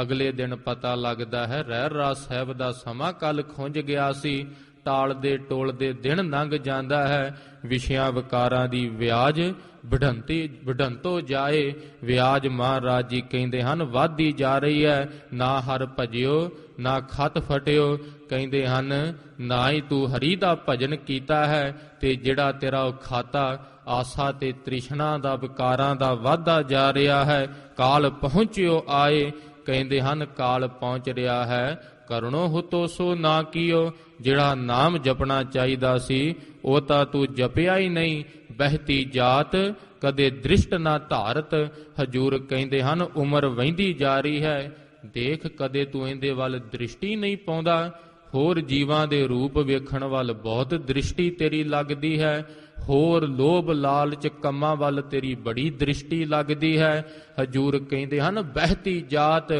Speaker 1: ਅਗਲੇ ਦਿਨ ਪਤਾ ਲੱਗਦਾ ਹੈ ਰਹਿਰਾਸ ਸਾਹਿਬ ਦਾ ਸਮਾਂ ਕੱਲ ਖੁੰਝ ਗਿਆ ਸੀ। ਟਾਲਦੇ ਟੋਲਦੇ ਦਿਨ ਲੰਘ ਜਾਂਦਾ ਹੈ। ਵਿਸ਼ਿਆਂ ਵਿਕਾਰਾਂ ਦੀ ਵਿਆਜ ਵਢੰਤੋ ਜਾਏ। ਵਿਆਜ ਮਹਾਰਾਜ ਜੀ ਕਹਿੰਦੇ ਹਨ ਵੱਧਦੀ ਜਾ ਰਹੀ ਹੈ। ਨਾ ਹਰ ਭਜਿਓ ਨਾ ਖਤ ਫਟਿਓ। ਕਹਿੰਦੇ ਹਨ ਨਾ ਹੀ ਤੂੰ ਹਰੀ ਦਾ ਭਜਨ ਕੀਤਾ ਹੈ, ਤੇ ਜਿਹੜਾ ਤੇਰਾ ਉਹ ਖਾਤਾ ਆਸਾ ਤੇ ਤ੍ਰਿਸ਼ਨਾ ਦਾ ਵਿਕਾਰਾਂ ਦਾ ਵਾਧਾ ਜਾ ਰਿਹਾ ਹੈ। ਕਾਲ ਪਹੁੰਚਿਓ ਆਏ। ਕਹਿੰਦੇ ਹਨ ਕਾਲ ਪਹੁੰਚ ਰਿਹਾ ਹੈ। ਕਰਨੋ ਹੁਤੋ ਸੋ ਨਾ ਕੀਓ। ਜਿਹੜਾ ਨਾਮ ਜਪਣਾ ਚਾਹੀਦਾ ਸੀ ਉਹ ਤਾਂ ਤੂੰ ਜਪਿਆ ਹੀ ਨਹੀਂ। ਬਹਿਤੀ ਜਾਤ ਕਦੇ ਦ੍ਰਿਸ਼ਟ ਨਾ ਧਾਰਤ। ਹਜੂਰ ਕਹਿੰਦੇ ਹਨ ਉਮਰ ਵਹਿੰਦੀ ਜਾ ਰਹੀ ਹੈ, ਦੇਖ ਕਦੇ ਤੂੰ ਇਹਦੇ ਵੱਲ ਦ੍ਰਿਸ਼ਟੀ ਨਹੀਂ ਪਾਉਂਦਾ। ਹੋਰ ਜੀਵਾਂ ਦੇ ਰੂਪ ਵੇਖਣ ਵੱਲ ਬਹੁਤ ਦ੍ਰਿਸ਼ਟੀ ਤੇਰੀ ਲੱਗਦੀ ਹੈ। ਹੋਰ ਲੋਭ ਲਾਲਚ ਕੰਮਾਂ ਵੱਲ ਤੇਰੀ ਬੜੀ ਦ੍ਰਿਸ਼ਟੀ ਲੱਗਦੀ ਹੈ। ਹਜੂਰ ਕਹਿੰਦੇ ਹਨ ਬਹਿਤੀ ਜਾਤ,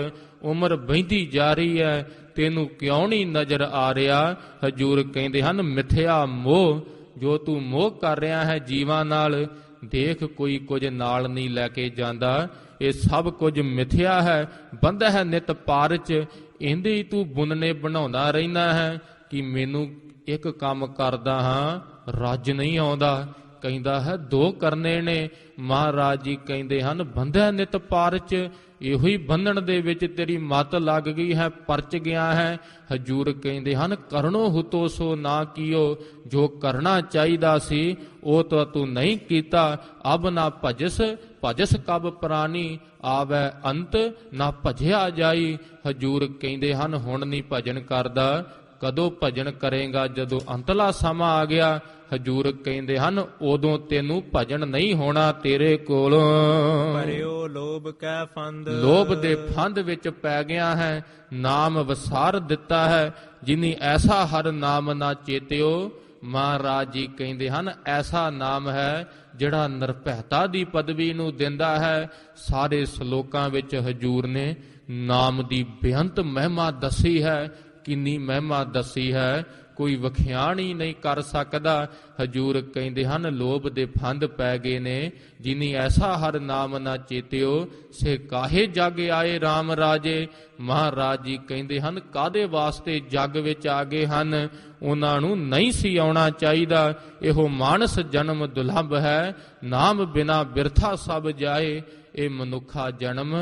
Speaker 1: ਉਮਰ ਵਹਿੰਦੀ ਜਾ ਰਹੀ ਹੈ, ਤੈਨੂੰ ਕਿਉਂ ਨਹੀਂ ਨਜ਼ਰ ਆ ਰਿਹਾ। ਹਜੂਰ ਕਹਿੰਦੇ ਹਨ ਮਿਥਿਆ ਮੋਹ, ਜੋ ਤੂੰ ਮੋਹ ਕਰ ਰਿਹਾ ਹੈ ਜੀਵਾਂ ਨਾਲ, ਦੇਖ ਕੋਈ ਕੁਝ ਨਾਲ ਨਹੀਂ ਲੈ ਕੇ ਜਾਂਦਾ। ਇਹ ਸਭ ਕੁਝ ਮਿਥਿਆ ਹੈ। ਬੰਦਾ ਹੈ ਨਿਤ ਪਾਰਚ, ਇਹਦੇ ਹੀ ਤੂੰ ਬੁਨਨੇ ਬਣਾਉਂਦਾ ਰਹਿਣਾ ਹੈ ਕਿ ਮੈਨੂੰ ਇੱਕ ਕੰਮ ਕਰਦਾ ਹਾਂ ਰੱਜ ਨਹੀਂ ਆਉਂਦਾ। ਕਹਿੰਦਾ ਹੈ ਦੋ ਕਰਨੇ ਨੇ। ਮਹਾਰਾਜ ਜੀ ਕਹਿੰਦੇ ਹਨ ਬੰਧੈ ਨਿਤ ਪਾਰਚ, ਇਹੋ ਹੀ ਬੰਧਨ ਦੇ ਵਿੱਚ ਤੇਰੀ ਮੱਤ ਲੱਗ ਗਈ ਹੈ, ਪਰਚ ਗਿਆ ਹੈ। ਹਜੂਰ ਕਹਿੰਦੇ ਹਨ ਕਰਨੋ ਹੁਤੋ ਸੋ ਨਾ ਕੀਓ। ਜੋ ਕਰਨਾ ਚਾਹੀਦਾ ਸੀ ਉਹ ਤਾਂ ਤੂੰ ਨਹੀਂ ਕੀਤਾ। ਅਬ ਨਾ ਭਜਸ ਕਬ ਪ੍ਰਾਨੀ, ਆਵੈ ਅੰਤ ਨਾ ਭਜਿਆ ਜਾਈ। ਹਜੂਰ ਕਹਿੰਦੇ ਹਨ ਹੁਣ ਨਹੀਂ ਭਜਨ ਕਰਦਾ, ਕਦੋਂ ਭਜਨ ਕਰੇਗਾ ਜਦੋਂ ਅੰਤਲਾ ਸਮਾਂ ਆ ਗਿਆ। ਹਜੂਰ ਕਹਿੰਦੇ ਹਨ ਉਦੋਂ ਤੈਨੂੰ ਭਜਨ ਨਹੀਂ ਹੋਣਾ ਤੇਰੇ ਕੋਲੋਂ।
Speaker 2: ਭਰਿਓ ਲੋਭ ਕੈ ਫੰਦ।
Speaker 1: ਲੋਭ ਦੇ ਫੰਦ ਵਿੱਚ ਪੈ ਗਿਆ ਹੈ। ਨਾਮ ਵਸਾਰ ਦਿੱਤਾ ਹੈ, ਜਿਨੀ ਐਸਾ ਹਰ ਨਾਮ ਨਾ ਚੇਤਿਓ। ਮਹਾਰਾਜ ਜੀ ਕਹਿੰਦੇ ਹਨ ਐਸਾ ਨਾਮ ਹੈ ਜਿਹੜਾ ਨਿਰਭੈਤਾ ਦੀ ਪਦਵੀ ਨੂੰ ਦਿੰਦਾ ਹੈ। ਸਾਰੇ ਸ਼ਲੋਕਾਂ ਵਿੱਚ ਹਜੂਰ ਨੇ ਨਾਮ ਦੀ ਬੇਅੰਤ ਮਹਿਮਾ ਦੱਸੀ ਹੈ। ਕਿੰਨੀ ਮਹਿਮਾ ਦੱਸੀ ਹੈ, ਕੋਈ ਵਖਿਆਣ ਹੀ ਨਹੀਂ ਕਰ ਸਕਦਾ। ਹਜੂਰ ਕਹਿੰਦੇ ਹਨ ਲੋਭ ਦੇ ਫੰਦ ਪੈ ਗਏ ਨੇ। ਜਿਨੀ ਐਸਾ ਹਰ ਨਾਮ ਨਾ ਚੇਤਿਓ, ਸੇ ਕਾਹੇ ਜਗ ਆਏ RAM ਰਾਜੇ। ਮਹਾਰਾਜ ਜੀ ਕਹਿੰਦੇ ਹਨ ਕਾਹਦੇ ਵਾਸਤੇ ਜੱਗ ਵਿੱਚ ਆ ਗਏ ਹਨ, ਉਹਨਾਂ ਨੂੰ ਨਹੀਂ ਸੀ ਆਉਣਾ ਚਾਹੀਦਾ। ਇਹੋ ਮਾਨਸ ਜਨਮ ਦੁਲੱਭ ਹੈ, ਨਾਮ ਬਿਨਾ ਬਿਰਥਾ ਸਭ ਜਾਏ। ਇਹ ਮਨੁੱਖਾ ਜਨਮ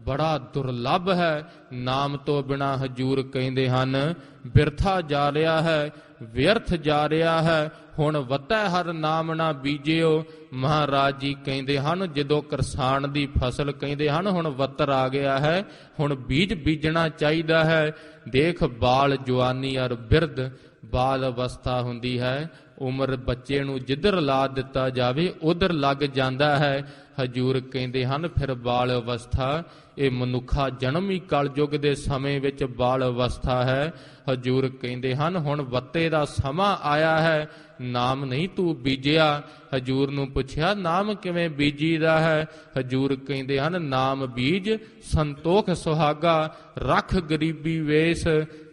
Speaker 1: ਬੜਾ ਦੁਰਲੱਭ ਹੈ। ਨਾਮ ਤੋਂ ਬਿਨਾ ਹਜੂਰ ਕਹਿੰਦੇ ਹਨ ਬਿਰਥਾ ਜਾ ਰਿਹਾ ਹੈ, ਵਿਅਰਥ ਜਾ ਰਿਹਾ ਹੈ। ਹੁਣ ਵਤੈ ਹਰ ਨਾਮ ਨਾ ਬੀਜਿਓ। ਮਹਾਰਾਜ ਜੀ ਕਹਿੰਦੇ ਹਨ ਜਦੋਂ ਕਿਸਾਨ ਦੀ ਫਸਲ ਕਹਿੰਦੇ ਹਨ ਹੁਣ ਵੱਤਰ ਆ ਗਿਆ ਹੈ, ਹੁਣ ਬੀਜ ਬੀਜਣਾ ਚਾਹੀਦਾ ਹੈ। ਦੇਖ ਬਾਲ ਜਵਾਨੀ ਔਰ ਬਿਰਧ, ਬਾਲ ਅਵਸਥਾ ਹੁੰਦੀ ਹੈ, ਉਮਰ ਬੱਚੇ ਨੂੰ ਜਿੱਧਰ ਲਾ ਦਿੱਤਾ ਜਾਵੇ ਉਧਰ ਲੱਗ ਜਾਂਦਾ ਹੈ। ਹਜੂਰ ਕਹਿੰਦੇ ਹਨ ਫਿਰ ਬਾਲ ਅਵਸਥਾ, ਇਹ ਮਨੁੱਖਾ ਜਨਮ ਹੀ ਕਲਯੁਗ ਦੇ ਸਮੇਂ ਵਿੱਚ ਬਾਲ ਅਵਸਥਾ ਹੈ। ਹਜੂਰ ਕਹਿੰਦੇ ਹਨ ਹੁਣ ਵੱਤੇ ਦਾ ਸਮਾਂ ਆਇਆ ਹੈ, ਨਾਮ ਨਹੀਂ ਤੂੰ ਬੀਜਿਆ। ਹਜੂਰ ਨੂੰ ਪੁੱਛਿਆ ਨਾਮ ਕਿਵੇਂ ਬੀਜੀਦਾ ਹੈ? ਹਜੂਰ ਕਹਿੰਦੇ ਹਨ ਨਾਮ ਬੀਜ ਸੰਤੋਖ ਸੁਹਾਗਾ, ਰੱਖ ਗਰੀਬੀ ਵੇਸ।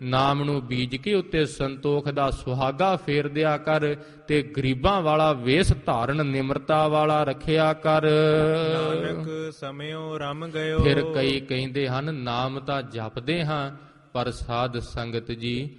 Speaker 1: ਨਾਮ ਨੂੰ ਬੀਜ ਕੇ ਉੱਤੇ ਸੰਤੋਖ ਦਾ ਸੁਹਾਗਾ ਫੇਰ ਦਿਆ ਕਰ ਤੇ ਗਰੀਬਾਂ ਵਾਲਾ ਵੇਸ ਧਾਰਨ ਨਿਮਰਤਾ ਵਾਲਾ ਰੱਖਿਆ ਕਰ।
Speaker 2: ਨਾਨਕ ਸਮਿਓ ਰਮ ਗਇਓ।
Speaker 1: ਫਿਰ ਕਈ ਕਹਿੰਦੇ ਹਨ ਨਾਮ ਤਾਂ ਜਪਦੇ ਹਾਂ ਪਰ ਸਾਧ ਸੰਗਤ ਜੀ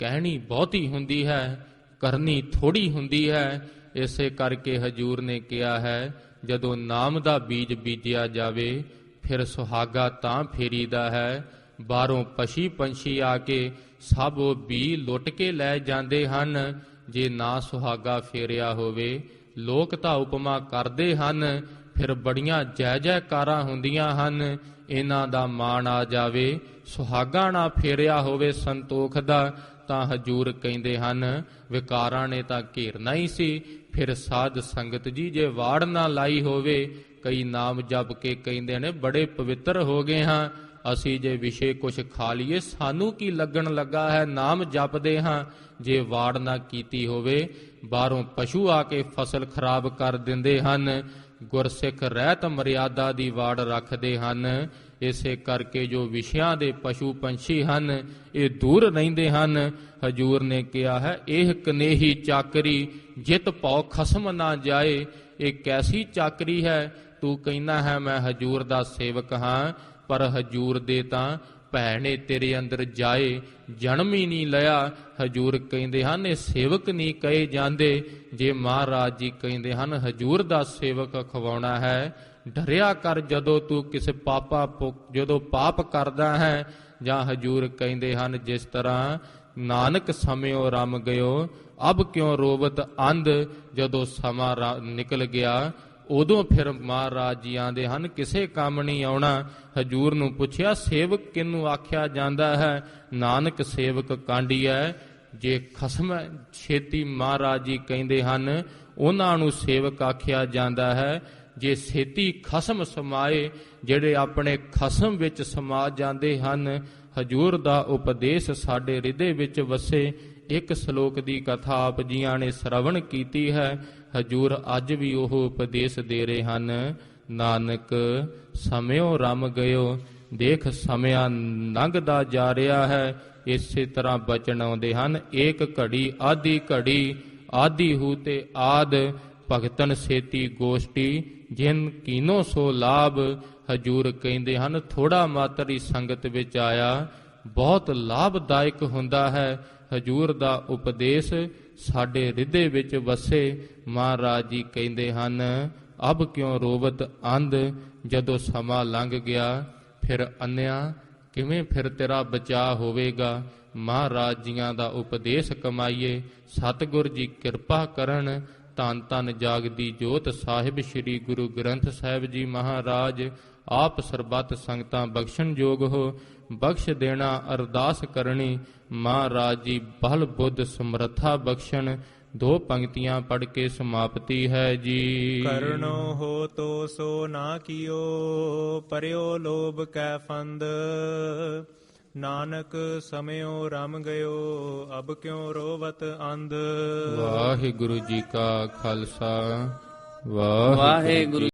Speaker 1: ਕਹਿਣੀ ਬਹੁਤੀ ਹੁੰਦੀ ਹੈ, ਕਰਨੀ ਥੋੜੀ ਹੁੰਦੀ ਹੈ। ਇਸੇ ਕਰਕੇ ਹਜੂਰ ਨੇ ਕਿਹਾ ਹੈ ਜਦੋਂ ਨਾਮ ਦਾ ਬੀਜ ਬੀਜਿਆ ਜਾਵੇ ਫਿਰ ਸੁਹਾਗਾ ਤਾਂ ਫੇਰੀਦਾ ਹੈ। ਬਾਹਰੋਂ ਪਸ਼ੀ ਪੰਛੀ ਆ ਕੇ ਸਭ ਉਹ ਬੀ ਲੁੱਟ ਕੇ ਲੈ ਜਾਂਦੇ ਹਨ। ਜੇ ਨਾ ਸੁਹਾਗਾ ਫੇਰਿਆ ਹੋਵੇ ਲੋਕ ਤਾਂ ਉਪਮਾ ਕਰਦੇ ਹਨ, ਫਿਰ ਬੜੀਆਂ ਜੈ ਜੈਕਾਰਾਂ ਹੁੰਦੀਆਂ ਹਨ। ਇਹਨਾਂ ਦਾ ਮਾਣ ਆ ਜਾਵੇ, ਸੁਹਾਗਾ ਨਾ ਫੇਰਿਆ ਹੋਵੇ ਸੰਤੋਖ ਦਾ ਤਾਂ ਹਜੂਰ ਕਹਿੰਦੇ ਹਨ ਵਿਕਾਰਾਂ ਨੇ ਤਾਂ ਘੇਰਨਾ ਹੀ ਸੀ। ਫਿਰ ਸਾਧ ਸੰਗਤ ਜੀ ਜੇ ਵਾੜ ਨਾ ਲਾਈ ਹੋਵੇ, ਕਈ ਨਾਮ ਜਪ ਕੇ ਕਹਿੰਦੇ ਨੇ ਬੜੇ ਪਵਿੱਤਰ ਹੋ ਗਏ ਹਾਂ, ਅਸੀਂ ਜੇ ਵਿਸ਼ੇ ਕੁਛ ਖਾ ਲਈਏ ਸਾਨੂੰ ਕੀ ਲੱਗਣ ਲੱਗਾ ਹੈ, ਨਾਮ ਜਪਦੇ ਹਾਂ। ਜੇ ਵਾੜ ਨਾ ਕੀਤੀ ਹੋਵੇ ਬਾਹਰੋਂ ਪਸ਼ੂ ਆ ਕੇ ਫਸਲ ਖਰਾਬ ਕਰ ਦਿੰਦੇ ਹਨ। ਗੁਰਸਿੱਖ ਰਹਿਤ ਮਰਿਆਦਾ ਦੀ ਵਾੜ ਰੱਖਦੇ ਹਨ। ਇਸੇ ਕਰਕੇ ਜੋ ਵਿਸ਼ਿਆਂ ਦੇ ਪਸ਼ੂ ਪੰਛੀ ਹਨ ਇਹ ਦੂਰ ਰਹਿੰਦੇ ਹਨ। ਹਜੂਰ ਨੇ ਕਿਹਾ ਹੈ ਇਹ ਕਨੇਹੀ ਚਾਕਰੀ ਜਿਤ ਭਉ ਖਸਮ ਨਾ ਜਾਏ। ਇਹ ਕੈਸੀ ਚਾਕਰੀ ਹੈ? ਤੂੰ ਕਹਿੰਦਾ ਹੈ ਮੈਂ ਹਜੂਰ ਦਾ ਸੇਵਕ ਹਾਂ, ਪਰ ਹਜੂਰ ਦੇ ਤਾਂ ਭੈਣੇ ਤੇਰੇ ਅੰਦਰ ਜਾਏ, ਜਨਮ ਹੀ ਨਹੀਂ ਲਿਆ। ਹਜੂਰ ਕਹਿੰਦੇ ਹਨ ਇਹ ਸੇਵਕ ਨਹੀਂ ਕਹੇ ਜਾਂਦੇ। ਜੇ ਮਹਾਰਾਜ ਜੀ ਕਹਿੰਦੇ ਹਨ ਹਜੂਰ ਦਾ ਸੇਵਕ ਖਵਾਉਣਾ ਹੈ, ਡਰਿਆ ਕਰ ਜਦੋਂ ਤੂੰ ਕਿਸੇ ਜਦੋਂ ਪਾਪ ਕਰਦਾ ਹੈ। ਜਾਂ ਹਜੂਰ ਕਹਿੰਦੇ ਹਨ ਜਿਸ ਤਰ੍ਹਾਂ ਨਾਨਕ ਸਮਿਓ ਰਮ ਗਇਓ ਅਬ ਕਿਉਂ ਰੋਵਤ ਅੰਧ। ਜਦੋਂ ਸਮਾਂ ਨਿਕਲ ਗਿਆ ਉਦੋਂ ਫਿਰ ਮਹਾਰਾਜ ਜੀ ਆਂਦੇ ਹਨ ਕਿਸੇ ਕੰਮ ਨਹੀਂ ਆਉਣਾ। ਹਜੂਰ ਨੂੰ ਪੁੱਛਿਆ ਸੇਵਕ ਕਿਹਨੂੰ ਆਖਿਆ ਜਾਂਦਾ ਹੈ? ਨਾਨਕ ਸੇਵਕ ਕਾਂਡੀਐ। ਜੇ ਖਸਮ ਛੇਤੀ ਮਹਾਰਾਜ ਜੀ ਕਹਿੰਦੇ ਹਨ ਉਹਨਾਂ ਨੂੰ ਸੇਵਕ ਆਖਿਆ ਜਾਂਦਾ ਹੈ। ਜੇ ਛੇਤੀ ਖਸਮ ਸਮਾਏ, ਜਿਹੜੇ ਆਪਣੇ ਖਸਮ ਵਿੱਚ ਸਮਾ ਜਾਂਦੇ ਹਨ। ਹਜੂਰ ਦਾ ਉਪਦੇਸ਼ ਸਾਡੇ ਹਿਰਦੇ ਵਿੱਚ ਵਸੇ। ਇੱਕ ਸ਼ਲੋਕ ਦੀ ਕਥਾ ਆਪ ਜੀਆਂ ਨੇ ਸ਼ਰਵਣ ਕੀਤੀ ਹੈ। ਹਜੂਰ ਅੱਜ ਵੀ ਉਹ ਉਪਦੇਸ਼ ਦੇ ਰਹੇ ਹਨ। ਨਾਨਕ ਸਮਿਓ ਰਮ ਗਇਓ, ਦੇਖ ਸਮਾਂ ਲੰਘਦਾ ਜਾ ਰਿਹਾ ਹੈ। ਇਸੇ ਤਰ੍ਹਾਂ ਬਚਨ ਆਉਂਦੇ ਹਨ ਏਕ ਘੜੀ ਆਧੀ ਘੜੀ, ਆਧੀ ਹੂ ਤੇ ਆਦ, ਭਗਤਨ ਸੇਤੀ ਗੋਸ਼ਟੀ, ਜਿਨ ਕੀਨੋ ਸੋ ਲਾਭ। ਹਜੂਰ ਕਹਿੰਦੇ ਹਨ ਥੋੜਾ ਮਾਤਰ ਹੀ ਸੰਗਤ ਵਿੱਚ ਆਇਆ ਬਹੁਤ ਲਾਭਦਾਇਕ ਹੁੰਦਾ ਹੈ। ਹਜੂਰ ਦਾ ਉਪਦੇਸ਼ ਸਾਡੇ ਹਿਰਦੇ ਵਿੱਚ ਵਸੇ। ਮਹਾਰਾਜ ਜੀ ਕਹਿੰਦੇ ਹਨ ਅਬ ਕਿਉਂ ਰੋਵਤ ਅੰਧ। ਜਦੋਂ ਸਮਾਂ ਲੰਘ ਗਿਆ ਫਿਰ ਅੰਨਿਆ ਕਿਵੇਂ ਫਿਰ ਤੇਰਾ ਬਚਾਅ ਹੋਵੇਗਾ। ਮਹਾਰਾਜ ਜੀਆਂ ਦਾ ਉਪਦੇਸ਼ ਕਮਾਈਏ। ਸਤਿਗੁਰ ਜੀ ਕਿਰਪਾ ਕਰਨ। ਧੰਨ ਧੰਨ ਜਾਗਦੀ ਜੋਤ ਸਾਹਿਬ ਸ੍ਰੀ ਗੁਰੂ ਗ੍ਰੰਥ ਸਾਹਿਬ ਜੀ ਮਹਾਰਾਜ ਆਪ ਸਰਬੱਤ ਸੰਗਤਾਂ ਬਖਸ਼ਣ ਯੋਗ ਹੋ। ਬਖਸ਼ ਦੇਣਾ ਅਰਦਾਸ ਕਰਨੀ। ਮਹਾਰਾਜ ਜੀ ਬਲ ਬੁੱਧ ਸਮਰੱਥਾ ਬਖਸ਼ਣ। ਦੋ ਪੰਕਤੀਆਂ ਪੜ੍ਹ ਕੇ ਸਮਾਪਤੀ ਹੈ ਜੀ।
Speaker 2: ਕਰਨੋ ਹੋ ਤੋ ਸੋ ਨਾ ਕੀਓ, ਪਰਿਓ ਲੋਭ ਕੈ ਫੰਦ। ਨਾਨਕ ਸਮਿਓ ਰਮ ਗਇਓ ਅਬ ਕਿਉ ਰੋਵਤ ਅੰਧ।
Speaker 1: ਵਾਹਿਗੁਰੂ ਜੀ ਕਾ ਖਾਲਸਾ,
Speaker 3: ਵਾਹਿਗੁਰੂ।